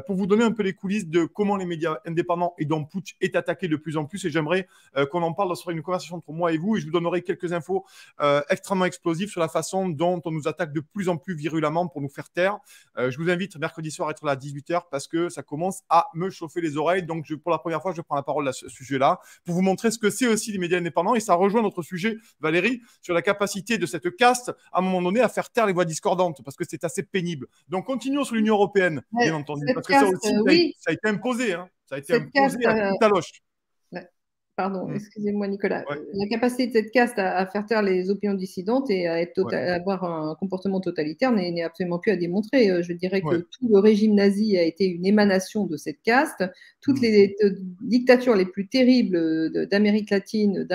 pour vous donner un peu les coulisses de comment les médias indépendants et dont Putsch est attaqué de plus en plus. Et j'aimerais qu'on en parle. Ce sera une conversation entre moi et vous. Et je vous donnerai quelques infos extrêmement explosives sur la façon dont on nous attaque de plus en plus virulemment pour nous faire taire. Je vous invite mercredi soir à être là à 18h parce que ça commence à me chauffer les oreilles. Donc, pour la première fois, je prends la parole à ce sujet-là pour vous montrer ce que c'est aussi les médias indépendants. Et ça rejoint notre sujet, Valérie, sur la capacité de cette caste, à un moment donné, à faire taire les voix discordantes parce que c'est assez pénible. Donc, continuons sur l'Union européenne, bien entendu, parce que ça aussi, oui, ça a été imposé. Hein. Ça a été cette imposé caste, à toute la loche. Pardon, excusez-moi Nicolas. Ouais. La capacité de cette caste à faire taire les opinions dissidentes et à avoir un comportement totalitaire n'est absolument plus à démontrer. Je dirais que tout le régime nazi a été une émanation de cette caste. Toutes les dictatures les plus terribles d'Amérique latine,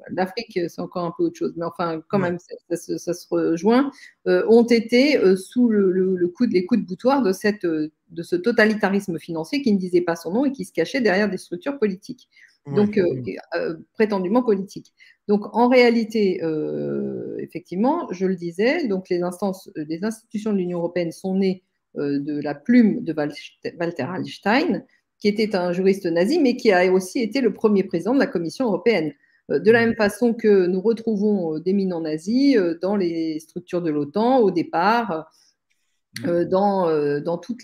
l'Afrique, c'est encore un peu autre chose, mais enfin, quand même, ça se rejoint, ont été sous les coups de boutoir de ce totalitarisme financier qui ne disait pas son nom et qui se cachait derrière des structures politiques, donc prétendument politiques. Donc, en réalité, effectivement, je le disais, donc les institutions de l'Union européenne sont nées de la plume de Walter Hallstein, qui était un juriste nazi, mais qui a aussi été le premier président de la Commission européenne. De la même façon que nous retrouvons d'éminents nazis dans les structures de l'OTAN au départ, dans toutes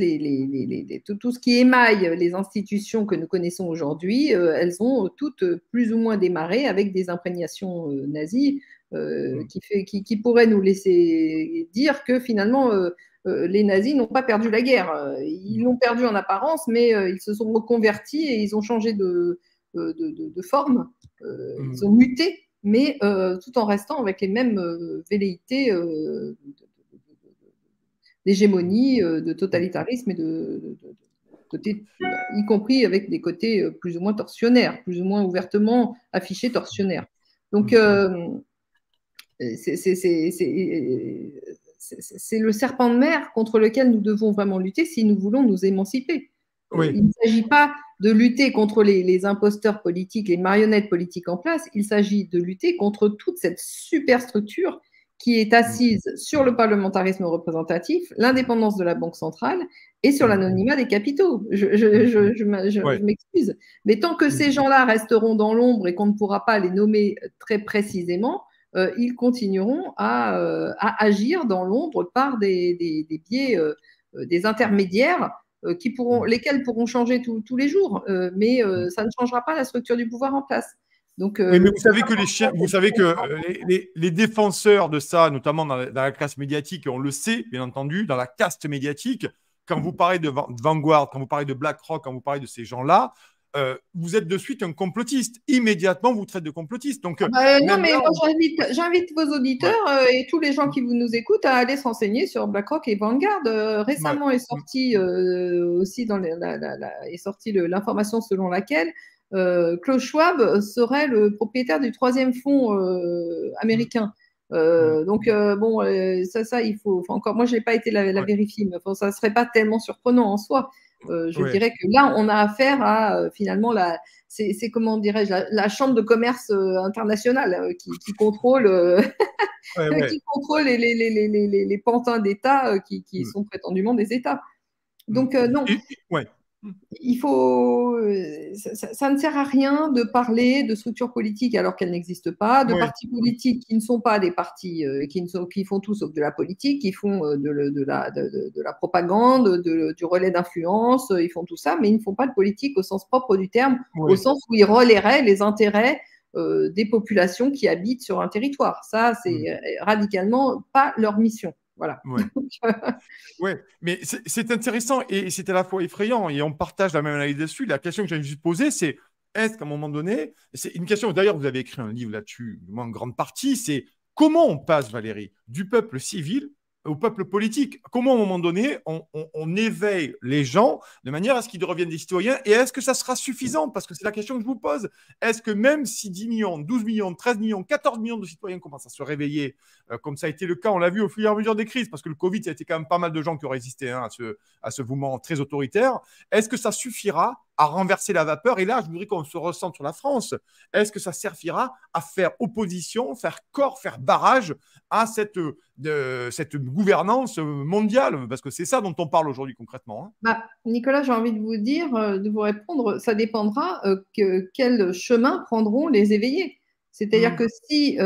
tout ce qui émaille les institutions que nous connaissons aujourd'hui, elles ont toutes plus ou moins démarré avec des imprégnations nazies qui pourraient nous laisser dire que finalement les nazis n'ont pas perdu la guerre. Ils l'ont perdu en apparence, mais ils se sont reconvertis et ils ont changé de forme. Ils ont muté, mais tout en restant avec les mêmes velléités d'hégémonie, de totalitarisme et y compris avec des côtés plus ou moins torsionnaires, plus ou moins ouvertement affichés torsionnaires. Donc, c'est le serpent de mer contre lequel nous devons vraiment lutter si nous voulons nous émanciper. Il ne s'agit pas de lutter contre les imposteurs politiques, les marionnettes politiques en place, il s'agit de lutter contre toute cette superstructure qui est assise sur le parlementarisme représentatif, l'indépendance de la Banque centrale et sur l'anonymat des capitaux. Je m'excuse. Mais tant que ces gens-là resteront dans l'ombre et qu'on ne pourra pas les nommer très précisément, ils continueront à agir dans l'ombre par des biais, des intermédiaires lesquels pourront changer tous les jours, mais ça ne changera pas la structure du pouvoir en place. Donc, oui, mais vous savez que les défenseurs de ça, notamment dans la classe médiatique, on le sait, bien entendu, dans la caste médiatique, quand vous parlez de Vanguard, quand vous parlez de BlackRock, quand vous parlez de ces gens-là, vous êtes de suite un complotiste. Immédiatement, vous traitez de complotiste. Donc, non, mais là, j'invite vos auditeurs et tous les gens qui nous écoutent à aller s'enseigner sur BlackRock et Vanguard. Récemment est sorti aussi est sorti l'information selon laquelle Klaus Schwab serait le propriétaire du troisième fonds américain. Donc, bon, ça, il faut encore. Moi, je n'ai pas été la vérifier, mais ça ne serait pas tellement surprenant en soi. Je dirais que là, on a affaire à finalement c'est comment dirais-je, la chambre de commerce internationale qui contrôle, qui contrôle les pantins d'État qui sont prétendument des États. Donc, non. Il faut, ça ne sert à rien de parler de structures politiques alors qu'elles n'existent pas, de partis politiques qui ne sont pas des partis, qui font tout sauf de la politique, qui font de la propagande, du relais d'influence, ils font tout ça, mais ils ne font pas de politique au sens propre du terme, au sens où ils relaieraient les intérêts des populations qui habitent sur un territoire. Ça, c'est radicalement pas leur mission. Voilà. Mais c'est intéressant et c'est à la fois effrayant et on partage la même analyse dessus. La question que j'ai juste posée, c'est est-ce qu'à un moment donné, c'est une question, d'ailleurs, vous avez écrit un livre là-dessus, en grande partie, c'est comment on passe, Valérie, du peuple civil au peuple politique. Comment, à un moment donné, on éveille les gens de manière à ce qu'ils deviennent des citoyens et est-ce que ça sera suffisant? Parce que c'est la question que je vous pose. Est-ce que même si 10 millions, 12 millions, 13 millions, 14 millions de citoyens commencent à se réveiller, comme ça a été le cas, on l'a vu au fur et à mesure des crises, parce que le Covid, ça a été quand même pas mal de gens qui ont résisté à ce mouvement très autoritaire, est-ce que ça suffira à renverser la vapeur? Et là, je voudrais qu'on se ressente sur la France. Est-ce que ça servira à faire opposition, faire corps, faire barrage à cette gouvernance mondiale? Parce que c'est ça dont on parle aujourd'hui concrètement. Hein. Bah, Nicolas, j'ai envie de vous dire, de vous répondre, ça dépendra quel chemin prendront les éveillés. C'est-à-dire que si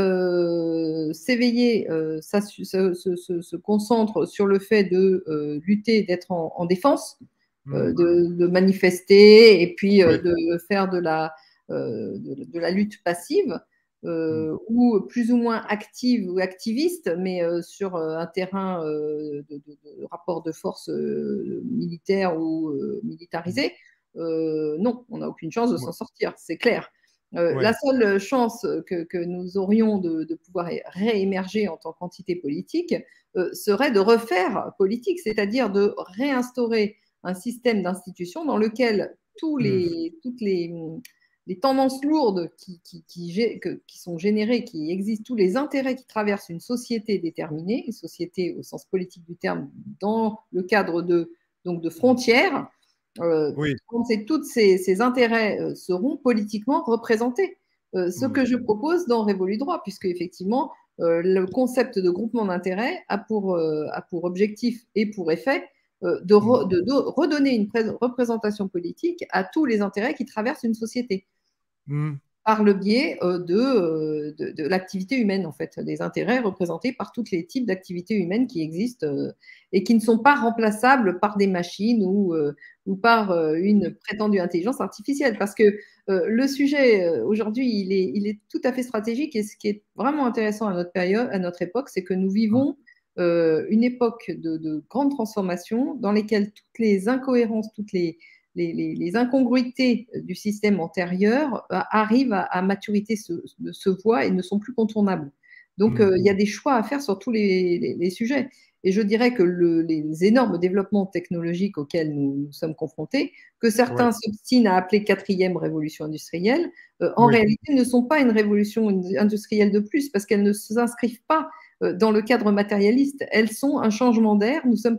s'éveiller se concentre sur le fait de lutter, d'être en défense, de manifester et puis Oui. de faire de la lutte passive, ou plus ou moins active ou activiste, mais sur un terrain de rapport de force militaire ou militarisé, non, on n'a aucune chance de Ouais. s'en sortir, c'est clair. La Ouais. seule chance que nous aurions de pouvoir réémerger en tant qu'entité politique serait de refaire politique, c'est-à-dire de réinstaurer un système d'institutions dans lequel toutes les tendances lourdes qui sont générées, qui existent, tous les intérêts qui traversent une société déterminée, une société au sens politique du terme, dans le cadre donc de frontières, Oui. tous ces intérêts seront politiquement représentés. Ce que je propose dans Révolu Droit, puisque effectivement, le concept de groupement d'intérêts a pour objectif et pour effet de redonner une représentation politique à tous les intérêts qui traversent une société par le biais de l'activité humaine, en fait, des intérêts représentés par tous les types d'activités humaines qui existent et qui ne sont pas remplaçables par des machines ou par une prétendue intelligence artificielle. Parce que le sujet, aujourd'hui, il est tout à fait stratégique et ce qui est vraiment intéressant à notre période, à notre époque, c'est que nous vivons une époque de grande transformation dans lesquelles toutes les incohérences, toutes les incongruités du système antérieur arrivent à maturité, se voient et ne sont plus contournables. Donc, il y a des choix à faire sur tous les sujets. Et je dirais que les énormes développements technologiques auxquels nous sommes confrontés, que certains s'obstinent à appeler quatrième révolution industrielle, en réalité ne sont pas une révolution industrielle de plus, parce qu'elles ne s'inscrivent pas dans le cadre matérialiste. Elles sont un changement d'air. Nous sommes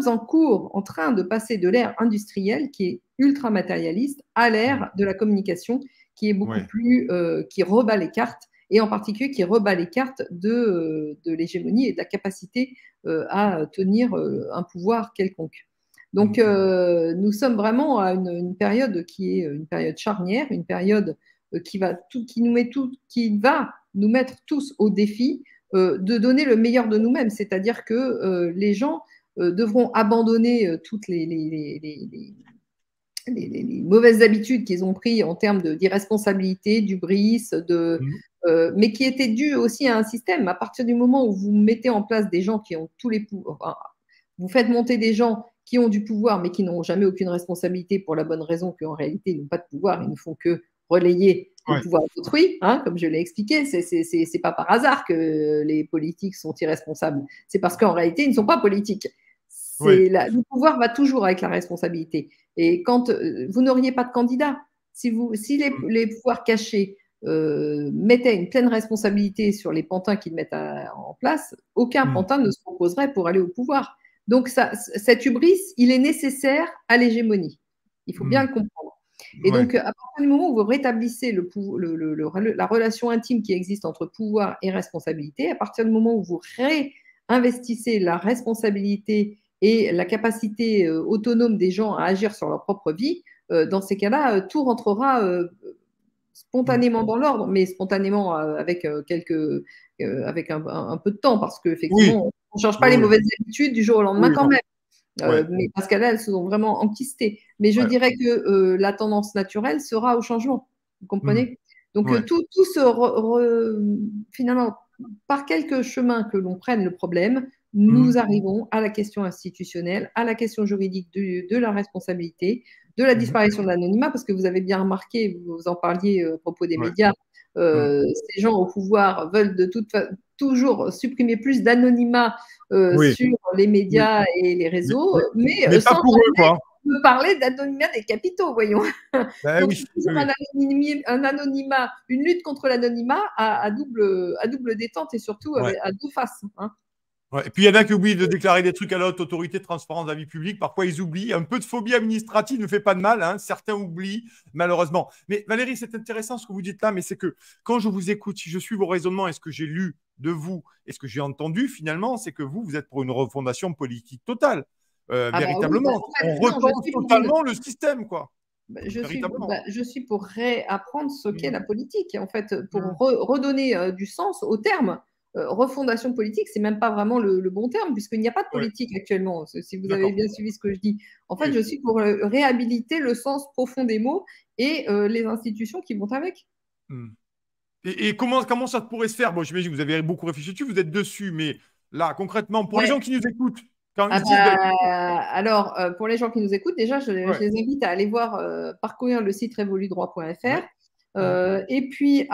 en train de passer de l'ère industrielle, qui est ultra matérialiste, à l'ère de la communication, qui est beaucoup plus, qui rebat les cartes, et en particulier qui rebat les cartes de l'hégémonie et de la capacité à tenir un pouvoir quelconque. Donc, nous sommes vraiment à une période qui est une période charnière, une période qui va nous mettre tous au défi de donner le meilleur de nous-mêmes. C'est-à-dire que les gens devront abandonner toutes les mauvaises habitudes qu'ils ont prises en termes d'irresponsabilité, d'hubris, mais qui étaient dues aussi à un système. À partir du moment où vous mettez en place des gens qui ont tous les pouvoirs, enfin, vous faites monter des gens qui ont du pouvoir mais qui n'ont jamais aucune responsabilité pour la bonne raison qu'en réalité ils n'ont pas de pouvoir, ils ne font que relayer le pouvoir d'autrui, hein, comme je l'ai expliqué. C'est pas par hasard que les politiques sont irresponsables. C'est parce qu'en réalité, ils ne sont pas politiques. Le pouvoir va toujours avec la responsabilité. Et quand vous n'auriez pas de candidat, si les pouvoirs cachés mettaient une pleine responsabilité sur les pantins qu'ils mettent en place, aucun pantin ne se proposerait pour aller au pouvoir. Donc, cet hubris, il est nécessaire à l'hégémonie. Il faut bien le comprendre. Et donc, à partir du moment où vous rétablissez la relation intime qui existe entre pouvoir et responsabilité, à partir du moment où vous réinvestissez la responsabilité et la capacité autonome des gens à agir sur leur propre vie, dans ces cas-là, tout rentrera spontanément dans l'ordre, mais spontanément avec un peu de temps, parce qu'effectivement, on ne change pas les mauvaises habitudes du jour au lendemain quand même. Mais parce qu'elles, elles sont vraiment enquistées. Mais je dirais que la tendance naturelle sera au changement. Vous comprenez? Donc, tout finalement, par quelques chemins que l'on prenne le problème, nous arrivons à la question institutionnelle, à la question juridique de la responsabilité, de la disparition de l'anonymat, parce que vous avez bien remarqué, vous en parliez à propos des Ouais. médias, ces gens au pouvoir veulent toujours supprimer plus d'anonymat Oui, sur les oui. médias et les réseaux, Mais mais pas sans pour eux, quoi. me parler d'anonymat des capitaux, voyons. Ben Donc, oui, c'est oui, toujours oui. un anonymat, une lutte contre l'anonymat à double détente et surtout Ouais. à deux faces. Hein. Ouais. Et puis il y en a qui oublient de déclarer des trucs à la haute autorité de transparence de la vie publique. Parfois, ils oublient. Un peu de phobie administrative ne fait pas de mal. Hein. Certains oublient, malheureusement. Mais Valérie, c'est intéressant ce que vous dites là, mais c'est que quand je vous écoute, si je suis vos raisonnements et ce que j'ai lu de vous et ce que j'ai entendu finalement, c'est que vous êtes pour une refondation politique totale. Ah bah oui, bah, Véritablement. en fait, On non, je repense suis pour une, totalement le système, quoi. Véritablement. je suis pour réapprendre ce qu'est Mm. la politique. En fait, pour Mm. redonner du sens au terme. Refondation politique, c'est même pas vraiment le bon terme, puisqu'il n'y a pas de Ouais. politique actuellement, si vous avez D'accord. bien suivi ce que je dis. En fait, Oui. je suis pour réhabiliter le sens profond des mots et les institutions qui vont avec. Mm. Et comment ça pourrait se faire? Bon, j'imagine que vous avez beaucoup réfléchi dessus, vous êtes dessus, mais là, concrètement, pour les gens Ouais. qui nous écoutent, quand Ah ils se disent, ben, bah, alors, pour les gens qui nous écoutent, déjà, je ouais, les invite à aller voir, parcourir le site révoludroit.fr ouais, mm, et puis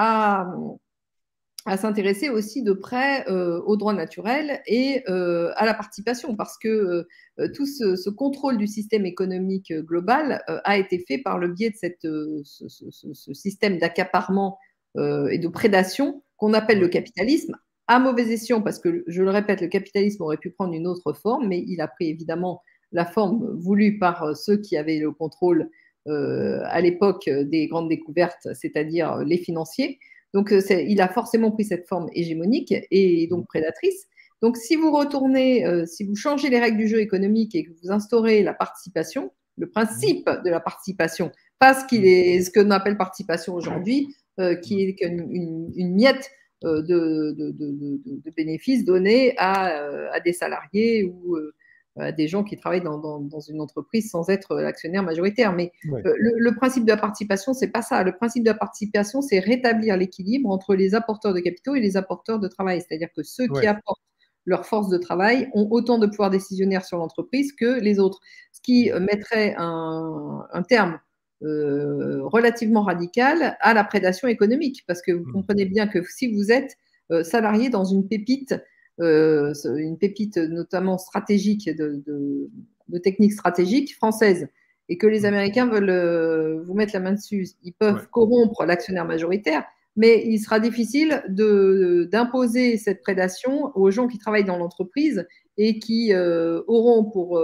à s'intéresser aussi de près aux droits naturels et à la participation, parce que tout ce contrôle du système économique global a été fait par le biais de ce système d'accaparement et de prédation qu'on appelle le ouais, capitalisme, à mauvais escient, parce que, je le répète, le capitalisme aurait pu prendre une autre forme, mais il a pris évidemment la forme voulue par ceux qui avaient le contrôle à l'époque des grandes découvertes, c'est-à-dire les financiers. Donc, il a forcément pris cette forme hégémonique et donc prédatrice. Donc, si vous retournez, si vous changez les règles du jeu économique et que vous instaurez la participation, le mm, principe de la participation, pas ce qu'on appelle participation aujourd'hui, qui est une miette de bénéfices donnés à des salariés ou à des gens qui travaillent dans une entreprise sans être l'actionnaire majoritaire. Mais ouais, le principe de la participation, c'est pas ça. Le principe de la participation, c'est rétablir l'équilibre entre les apporteurs de capitaux et les apporteurs de travail. C'est-à-dire que ceux qui ouais, apportent leur force de travail ont autant de pouvoir décisionnaire sur l'entreprise que les autres. Ce qui mettrait un terme relativement radical à la prédation économique. Parce que vous mm, comprenez bien que si vous êtes salarié dans une pépite notamment stratégique, de techniques stratégiques françaises, et que les mm, Américains veulent vous mettre la main dessus, ils ouais, peuvent corrompre l'actionnaire majoritaire, mais il sera difficile d'imposer cette prédation aux gens qui travaillent dans l'entreprise et qui auront pour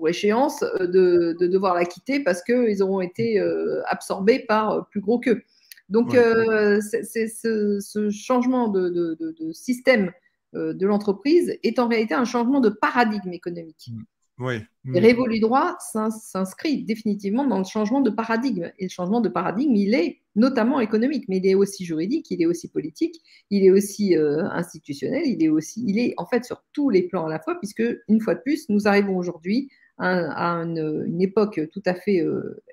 échéance devoir la quitter parce qu'ils auront été absorbés par plus gros qu'eux. Donc, ouais, c'est ce changement de système de l'entreprise est en réalité un changement de paradigme économique. mm, ouais, Et mm, Révolu droit s'inscrit définitivement dans le changement de paradigme. Et le changement de paradigme, il est notamment économique, mais il est aussi juridique, il est aussi politique, il est aussi institutionnel, il est en fait sur tous les plans à la fois, puisque une fois de plus, nous arrivons aujourd'hui à une époque tout à fait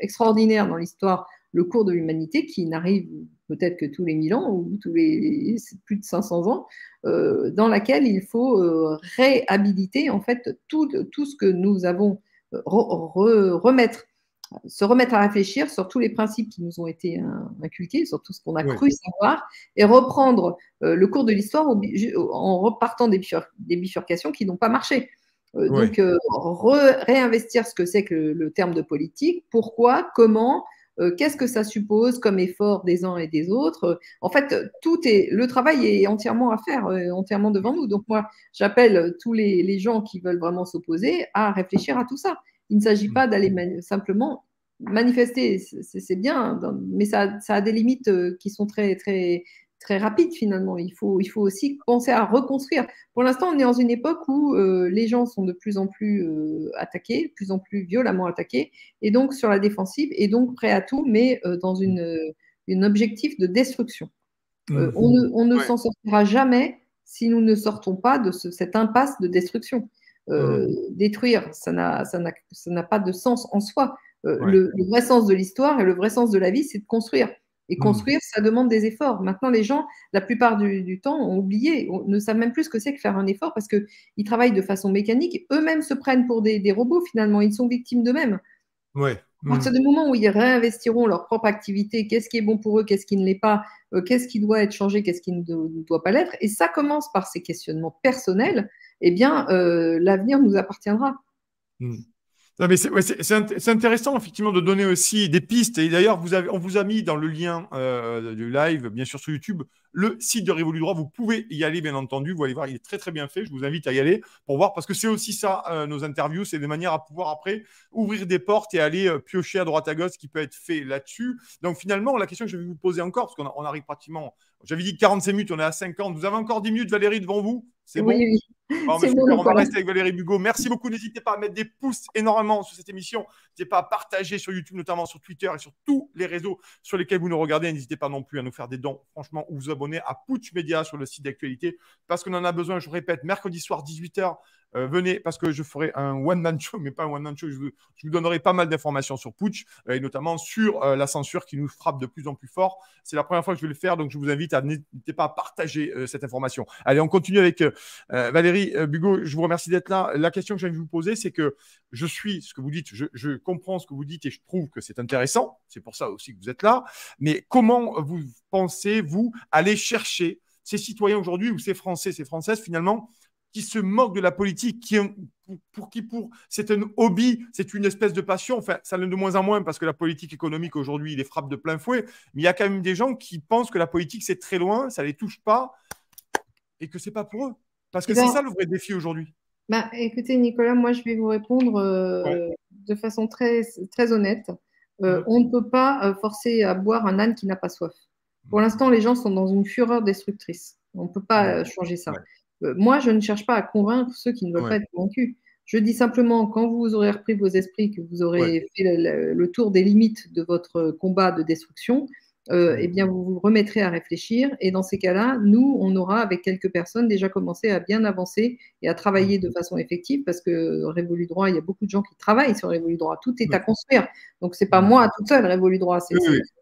extraordinaire dans l'histoire, le cours de l'humanité, qui n'arrive peut-être que tous les 1000 ans ou tous les plus de 500 ans, dans laquelle il faut réhabiliter en fait tout ce que nous avons remettre, se remettre à réfléchir sur tous les principes qui nous ont été inculqués, sur tout ce qu'on a ouais, cru savoir, et reprendre le cours de l'histoire en repartant des bifurcations qui n'ont pas marché. ouais, Donc, réinvestir ce que c'est que le terme de politique, pourquoi, comment, qu'est-ce que ça suppose comme effort des uns et des autres. En fait, le travail est entièrement à faire, entièrement devant nous. Donc moi, j'appelle tous les gens qui veulent vraiment s'opposer à réfléchir à tout ça. Il ne s'agit mm, pas d'aller simplement manifester, c'est bien, mais ça a des limites qui sont très, très, très rapides finalement. Il faut aussi penser à reconstruire. Pour l'instant, on est dans une époque où les gens sont de plus en plus attaqués, de plus en plus violemment attaqués, et donc sur la défensive, et donc prêt à tout, mais dans une objectif de destruction. mm, On ne ouais, s'en sortira jamais si nous ne sortons pas de cette impasse de destruction. mm, Détruire, ça n'a pas de sens en soi. ouais, Le vrai sens de l'histoire et le vrai sens de la vie, c'est de construire. Et construire, ça demande des efforts. Maintenant, les gens, la plupart du temps, ont oublié, ne savent même plus ce que c'est que faire un effort parce qu'ils travaillent de façon mécanique. Eux-mêmes se prennent pour des robots, finalement. Ils sont victimes d'eux-mêmes. Ouais. À partir du moment où ils réinvestiront leur propre activité, qu'est-ce qui est bon pour eux, qu'est-ce qui ne l'est pas, qu'est-ce qui doit être changé, qu'est-ce qui ne doit pas l'être, et ça commence par ces questionnements personnels, eh bien, l'avenir nous appartiendra. Non, mais c'est intéressant, effectivement, de donner aussi des pistes. Et d'ailleurs, on vous a mis dans le lien du live, bien sûr, sur YouTube, le site de Révolu Droit. Vous pouvez y aller, bien entendu. Vous allez voir, il est très, très bien fait. Je vous invite à y aller pour voir, parce que c'est aussi ça, nos interviews. C'est des manières à pouvoir, après, ouvrir des portes et aller piocher à droite à gauche ce qui peut être fait là-dessus. Donc, finalement, la question que je vais vous poser encore, parce qu'on arrive pratiquement, j'avais dit 45 minutes, on est à 50. Vous avez encore 10 minutes, Valérie, devant vous? C'est bon? Oui. Bon, C'est bon, super, on va Nicolas. rester avec Valérie Bugeaud. Merci beaucoup. N'hésitez pas à mettre des pouces énormément sur cette émission. N'hésitez pas à partager sur YouTube, notamment sur Twitter et sur tous les réseaux sur lesquels vous nous regardez. N'hésitez pas non plus à nous faire des dons, franchement, ou vous abonner à Putsch Media sur le site d'actualité parce qu'on en a besoin. Je répète, mercredi soir, 18h. Venez parce que je ferai un one-man show, mais pas un one-man show. Je vous donnerai pas mal d'informations sur Putsch et notamment sur la censure qui nous frappe de plus en plus fort. C'est la première fois que je vais le faire, donc je vous invite à n'hésitez pas à partager cette information. Allez, on continue avec Valérie Bugeaud. Je vous remercie d'être là. La question que j'ai envie de vous poser, c'est que je suis ce que vous dites, je comprends ce que vous dites et je trouve que c'est intéressant. C'est pour ça aussi que vous êtes là. Mais comment vous pensez, vous, aller chercher ces citoyens aujourd'hui ou ces Français, ces Françaises, finalement, qui se moquent de la politique, pour c'est un hobby, c'est une espèce de passion. Enfin, ça l'est de moins en moins parce que la politique économique aujourd'hui, les frappe de plein fouet. Mais il y a quand même des gens qui pensent que la politique, c'est très loin, ça ne les touche pas et que ce n'est pas pour eux. Parce que c'est ça le vrai défi aujourd'hui. Bah, écoutez, Nicolas, moi, je vais vous répondre de façon très, très honnête. On ne peut pas forcer à boire un âne qui n'a pas soif. Pour l'instant, les gens sont dans une fureur destructrice. On ne peut pas changer ça. Moi, je ne cherche pas à convaincre ceux qui ne veulent pas être convaincus. Je dis simplement, quand vous aurez repris vos esprits, que vous aurez fait le tour des limites de votre combat de destruction, eh bien, vous vous remettrez à réfléchir. Et dans ces cas-là, nous, on aura, avec quelques personnes, déjà commencé à bien avancer et à travailler de façon effective, parce que Révolu Droit, il y a beaucoup de gens qui travaillent sur Révolu Droit. Tout est à construire. Donc, c'est pas moi toute seule, Révolu Droit.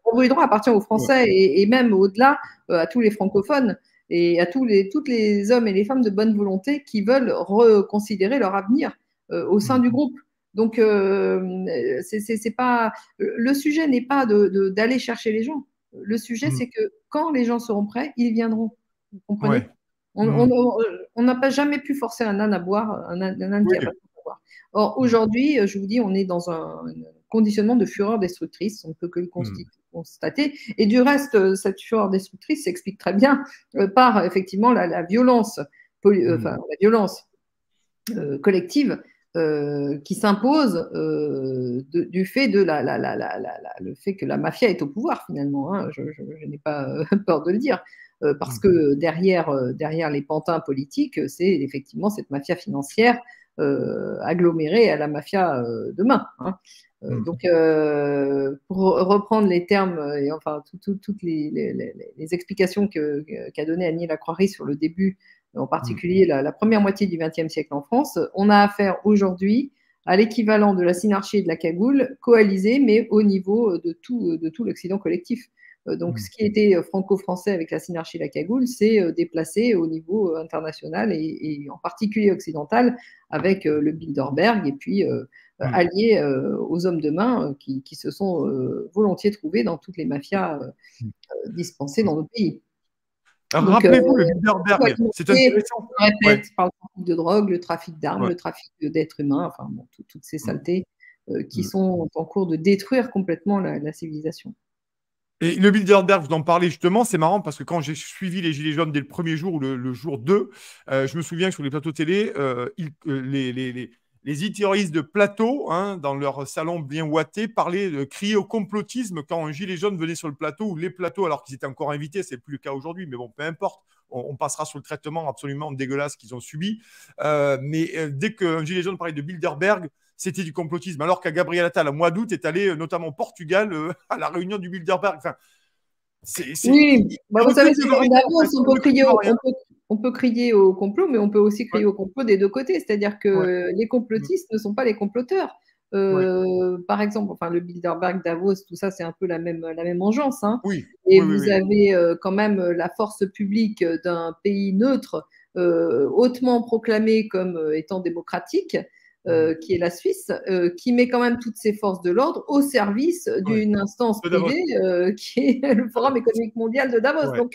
Révolu Droit appartient aux Français et même au-delà, à tous les francophones et à toutes les hommes et les femmes de bonne volonté qui veulent reconsidérer leur avenir au sein du groupe. Donc, c'est pas, le sujet n'est pas d'aller chercher les gens. Le sujet, c'est que quand les gens seront prêts, ils viendront. Vous comprenez? On n'a pas jamais pu forcer un âne à boire, un âne qui n'a pas pu boire. Or, aujourd'hui, je vous dis, on est dans un conditionnement de fureur destructrice. On ne peut que le constater. Et du reste, cette fureur destructrice s'explique très bien par, effectivement, la violence, la violence collective qui s'impose du fait de le fait que la mafia est au pouvoir finalement. Hein. Je n'ai pas peur de le dire. Parce que derrière les pantins politiques, c'est effectivement cette mafia financière agglomérée à la mafia demain. Hein. Donc, pour reprendre les termes et enfin toutes les explications qu'a donné Annie Lacroix sur le début, en particulier la première moitié du XXe siècle en France, on a affaire aujourd'hui à l'équivalent de la synarchie et de la cagoule coalisée, mais au niveau de tout l'Occident collectif. Donc, ce qui était franco-français avec la synarchie et la cagoule, c'est déplacé au niveau international et en particulier occidental avec le Bilderberg et puis alliés aux hommes de main qui se sont volontiers trouvés dans toutes les mafias dispensées dans nos pays. Rappelez-vous le Bilderberg, c'est intéressant. Je répète, par le trafic de drogue, le trafic d'armes, le trafic d'êtres humains, enfin bon, toutes ces saletés qui sont en cours de détruire complètement la civilisation. Et le Bilderberg, vous en parlez justement, c'est marrant parce que quand j'ai suivi les Gilets jaunes dès le premier jour ou le jour 2, je me souviens que sur les plateaux télé, les terroristes de plateau, hein, dans leur salon bien ouaté, criaient au complotisme quand un gilet jaune venait sur le plateau ou les plateaux, alors qu'ils étaient encore invités. C'est plus le cas aujourd'hui, mais bon, peu importe. On passera sur le traitement absolument dégueulasse qu'ils ont subi. Mais dès qu'un gilet jaune parlait de Bilderberg, c'était du complotisme. Alors qu'à Gabriel Attal, au mois d'août, est allé notamment au Portugal à la réunion du Bilderberg. Enfin, oui, vous savez, c'est d'avance, on peut crier au complot, mais on peut aussi crier au complot des deux côtés. C'est-à-dire que les complotistes ne sont pas les comploteurs. Ouais. Par exemple, enfin, le Bilderberg, Davos, tout ça, c'est un peu la même engeance, hein. Oui, Et oui, oui, vous oui. avez quand même la force publique d'un pays neutre, hautement proclamé comme étant démocratique, Mm. qui est la Suisse, qui met quand même toutes ses forces de l'ordre au service Ouais. d'une instance De Davos. privée qui est le Forum économique mondial de Davos. Ouais. Donc,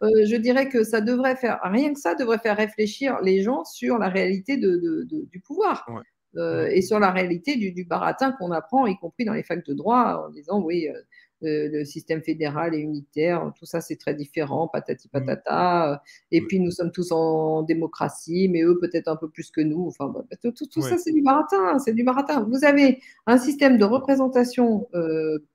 Ouais. je dirais que ça devrait faire, rien que ça, devrait faire réfléchir les gens sur la réalité du pouvoir. Ouais. Mm. Et sur la réalité du baratin qu'on apprend, y compris dans les facs de droit, en disant oui, le système fédéral et unitaire, tout ça c'est très différent, patati Mm. patata. Et Ouais. puis nous sommes tous en démocratie, mais eux peut-être un peu plus que nous. Enfin, tout ça Ouais. c'est du baratin, c'est du baratin. Vous avez un système de représentation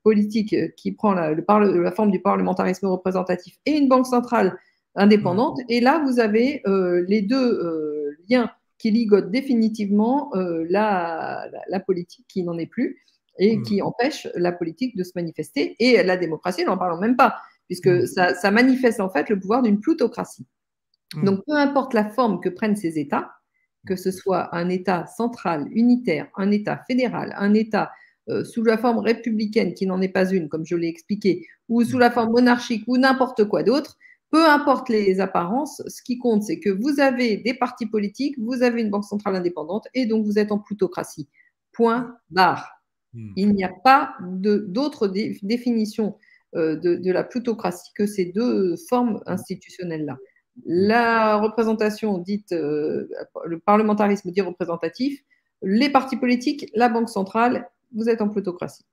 politique qui prend la forme du parlementarisme représentatif et une banque centrale Mm. indépendante. Et là, vous avez les deux liens qui ligote définitivement la politique qui n'en est plus et Mm. qui empêche la politique de se manifester. Et la démocratie, n'en parlons même pas, puisque Mm. ça manifeste en fait le pouvoir d'une plutocratie. Mm. Donc, peu importe la forme que prennent ces États, que ce soit un État central, unitaire, un État fédéral, un État sous la forme républicaine, qui n'en est pas une, comme je l'ai expliqué, ou sous Mm. la forme monarchique, ou n'importe quoi d'autre, peu importe les apparences, ce qui compte, c'est que vous avez des partis politiques, vous avez une banque centrale indépendante, et donc vous êtes en plutocratie. Point barre. Mm. Il n'y a pas d'autre définition de la plutocratie que ces deux formes institutionnelles-là. Mm. La représentation dite, le parlementarisme dit représentatif, les partis politiques, la banque centrale, vous êtes en plutocratie.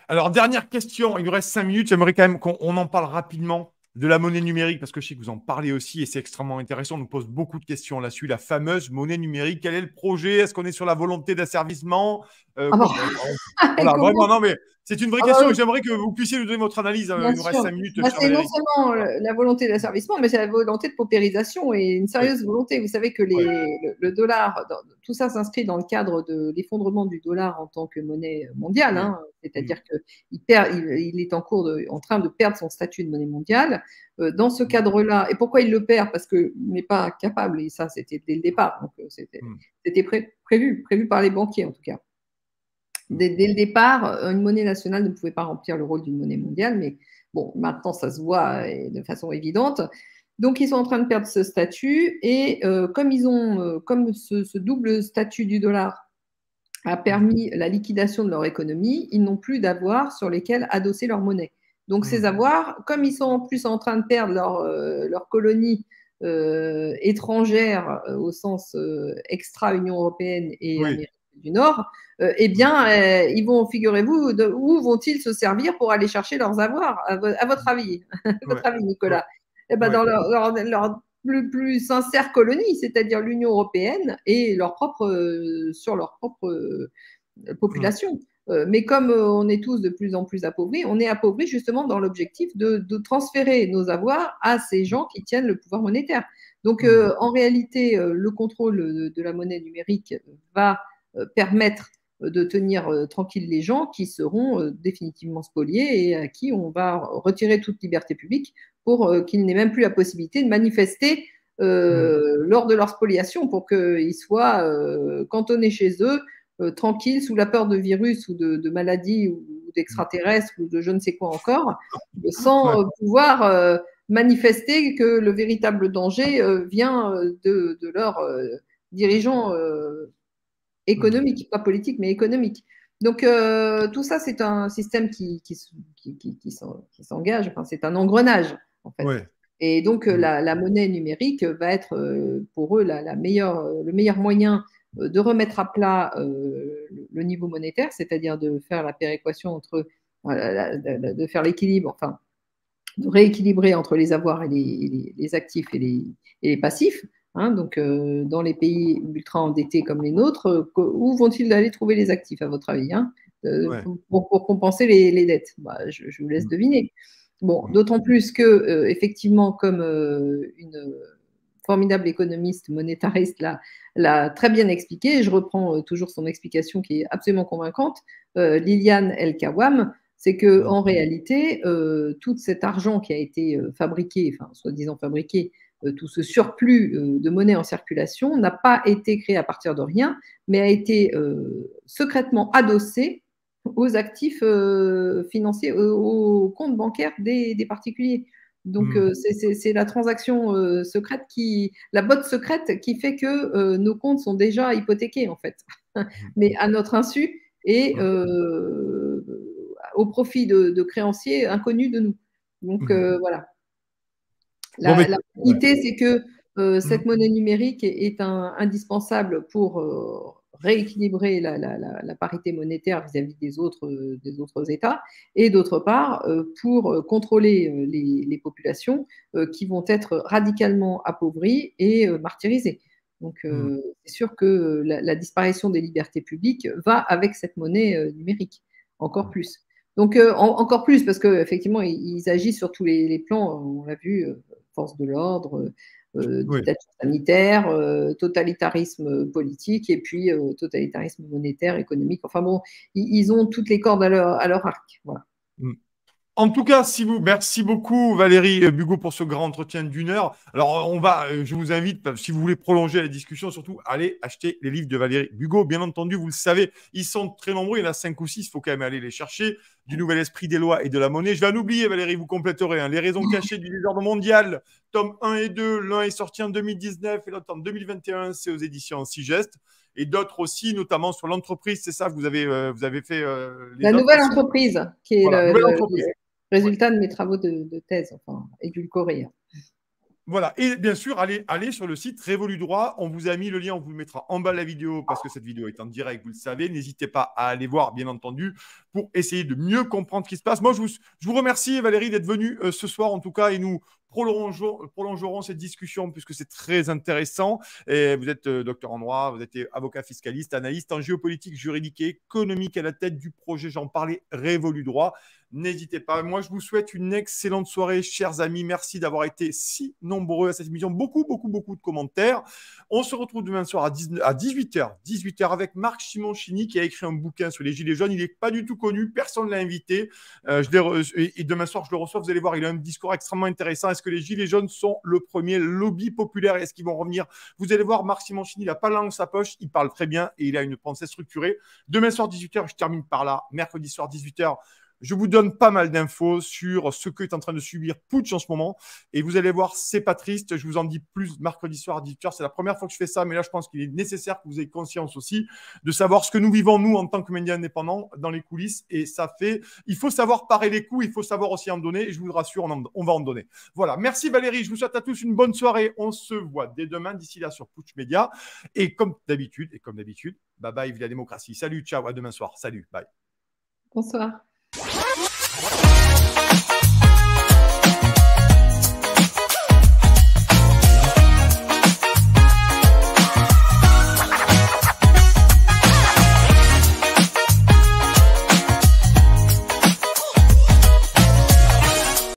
Alors, dernière question, il nous reste 5 minutes. J'aimerais quand même qu'on en parle rapidement de la monnaie numérique parce que je sais que vous en parlez aussi et c'est extrêmement intéressant. On nous pose beaucoup de questions là-dessus. La fameuse monnaie numérique, quel est le projet? Est-ce qu'on est sur la volonté d'asservissement? Ah bon. Voilà, vraiment, Comment. non, mais c'est une vraie Ah bah question oui. et j'aimerais que vous puissiez nous donner votre analyse. Bien Il nous reste sûr. 5 minutes, Bah, cher c'est non Valérie. seulement Voilà. la volonté d'asservissement, mais c'est la volonté de paupérisation et une Oui, sérieuse volonté. Vous savez que oui, le dollar, tout ça s'inscrit dans le cadre de l'effondrement du dollar en tant que monnaie mondiale, oui. hein. Mm. C'est-à-dire qu'il est en train de perdre son statut de monnaie mondiale. Dans ce Mm. cadre-là, et pourquoi il le perd? Parce qu'il n'est pas capable, et ça c'était dès le départ, donc Mm. c'était prévu par les banquiers en tout cas. Mm. Dès le départ, une monnaie nationale ne pouvait pas remplir le rôle d'une monnaie mondiale, mais bon, maintenant ça se voit de façon évidente. Donc ils sont en train de perdre ce statut et comme ce double statut du dollar a Mm. permis la liquidation de leur économie, ils n'ont plus d'avoirs sur lesquels adosser leur monnaie. Donc ces Mm. avoirs, comme ils sont en plus en train de perdre leur colonie étrangère au sens extra-Union européenne et Oui. Amérique du Nord, eh Mm. bien, ils vont, figurez-vous, où vont-ils se servir pour aller chercher leurs avoirs, à votre avis, Ouais. Ouais. Nicolas? Eh ben, Ouais. dans leur plus sincère colonie, c'est-à-dire l'Union européenne et sur leur propre Mm. population. Mais comme on est tous de plus en plus appauvris, on est appauvris justement dans l'objectif de transférer nos avoirs à ces gens qui tiennent le pouvoir monétaire. Donc Mm. en réalité, le contrôle de la monnaie numérique va permettre de tenir tranquilles les gens qui seront définitivement spoliés et à qui on va retirer toute liberté publique pour qu'ils n'aient même plus la possibilité de manifester Mm. lors de leur spoliation pour qu'ils soient cantonnés chez eux, tranquilles, sous la peur de virus ou de maladies ou Mm. d'extraterrestres ou de je ne sais quoi encore, sans Ouais. pouvoir manifester que le véritable danger vient de leurs dirigeants Mm. économiques, pas politiques, mais économiques. Donc tout ça, c'est un système qui s'engage, enfin, c'est un engrenage en fait. Ouais. Et donc Mm. la monnaie numérique va être pour eux le meilleur moyen de remettre à plat le niveau monétaire, c'est-à-dire de faire la péréquation entre, de faire l'équilibre, enfin, de rééquilibrer entre les avoirs et les actifs et les passifs. Hein. Donc, dans les pays ultra endettés comme les nôtres, où vont-ils aller trouver les actifs, à votre avis, hein, Ouais. pour compenser les dettes? Bah, je vous laisse Mm. deviner. Bon, Mm. d'autant plus que, effectivement, comme une formidable économiste monétariste l'a très bien expliqué, et je reprends toujours son explication qui est absolument convaincante, Liliane El-Kawam, c'est que Mm. en réalité, tout cet argent qui a été fabriqué, enfin soi-disant fabriqué tout ce surplus de monnaie en circulation n'a pas été créé à partir de rien, mais a été secrètement adossé aux actifs financiers, aux comptes bancaires des particuliers. Donc, c'est la transaction secrète la botte secrète qui fait que nos comptes sont déjà hypothéqués, en fait, mais à notre insu et au profit de créanciers inconnus de nous. Donc, voilà. Bon, mais La réalité, c'est que cette Mhm. monnaie numérique est indispensable pour rééquilibrer la parité monétaire vis-à-vis des autres États, et d'autre part, pour contrôler les populations qui vont être radicalement appauvries et martyrisées. Donc, c'est sûr que la disparition des libertés publiques va avec cette monnaie numérique, encore plus. Donc, encore plus, parce qu'effectivement, ils agissent sur tous les plans, on l'a vu, force de l'ordre, Oui. dictature sanitaire, totalitarisme politique, et puis totalitarisme monétaire, économique. Enfin bon, ils ont toutes les cordes à leur arc. Voilà. En tout cas, merci beaucoup Valérie Bugot pour ce grand entretien d'1 heure. Alors, je vous invite, si vous voulez prolonger la discussion, surtout, allez acheter les livres de Valérie Bugot. Bien entendu, vous le savez, ils sont très nombreux, il y en a 5 ou 6, il faut quand même aller les chercher. Du nouvel esprit des lois et de la monnaie. Je vais en oublier, Valérie, vous compléterez. Hein. Les raisons cachées du désordre mondial, tome 1 et 2. L'un est sorti en 2019 et l'autre en 2021. C'est aux éditions Sigest. Et d'autres aussi, notamment sur l'entreprise. C'est ça, vous avez fait les La autres nouvelle aussi. entreprise, qui est Voilà, nouvelle entreprise. résultat de mes travaux de thèse, enfin, édulcorés. Voilà. Et bien sûr, allez sur le site Révolu Droit. On vous a mis le lien, on vous le mettra en bas de la vidéo parce que cette vidéo est en direct, vous le savez. N'hésitez pas à aller voir, bien entendu, pour essayer de mieux comprendre ce qui se passe. Moi, je vous remercie, Valérie, d'être venue ce soir, en tout cas, et nous prolongerons cette discussion puisque c'est très intéressant. Et vous êtes docteur en droit, vous êtes avocat fiscaliste, analyste en géopolitique, juridique et économique à la tête du projet, j'en parlais, Révolu Droit. N'hésitez pas. Moi, je vous souhaite une excellente soirée, chers amis. Merci d'avoir été si nombreux à cette émission. Beaucoup, beaucoup, beaucoup de commentaires. On se retrouve demain soir à 18h. 18h avec Marc Simoncini qui a écrit un bouquin sur les Gilets jaunes. Il n'est pas du tout connu. Personne ne l'a invité. Et demain soir, je le reçois. Vous allez voir, il a un discours extrêmement intéressant. Est-ce que les Gilets jaunes sont le premier lobby populaire? Est-ce qu'ils vont revenir? Vous allez voir, Marc Simoncini, il n'a pas la langue dans sa poche. Il parle très bien et il a une pensée structurée. Demain soir, 18h, je termine par là. Mercredi soir, 18h. Je vous donne pas mal d'infos sur ce que est en train de subir Putsch en ce moment. Et vous allez voir, c'est pas triste. Je vous en dis plus mercredi soir à 18h. C'est la première fois que je fais ça, mais là, je pense qu'il est nécessaire que vous ayez conscience aussi de savoir ce que nous vivons, nous, en tant que médias indépendants, dans les coulisses. Et il faut savoir parer les coups, il faut savoir aussi en donner. Et je vous rassure, on va en donner. Voilà. Merci Valérie. Je vous souhaite à tous une bonne soirée. On se voit dès demain, d'ici là, sur Putsch Média. Et comme d'habitude, bye bye, vive la démocratie. Salut, ciao, à demain soir. Salut, bye. Bonsoir.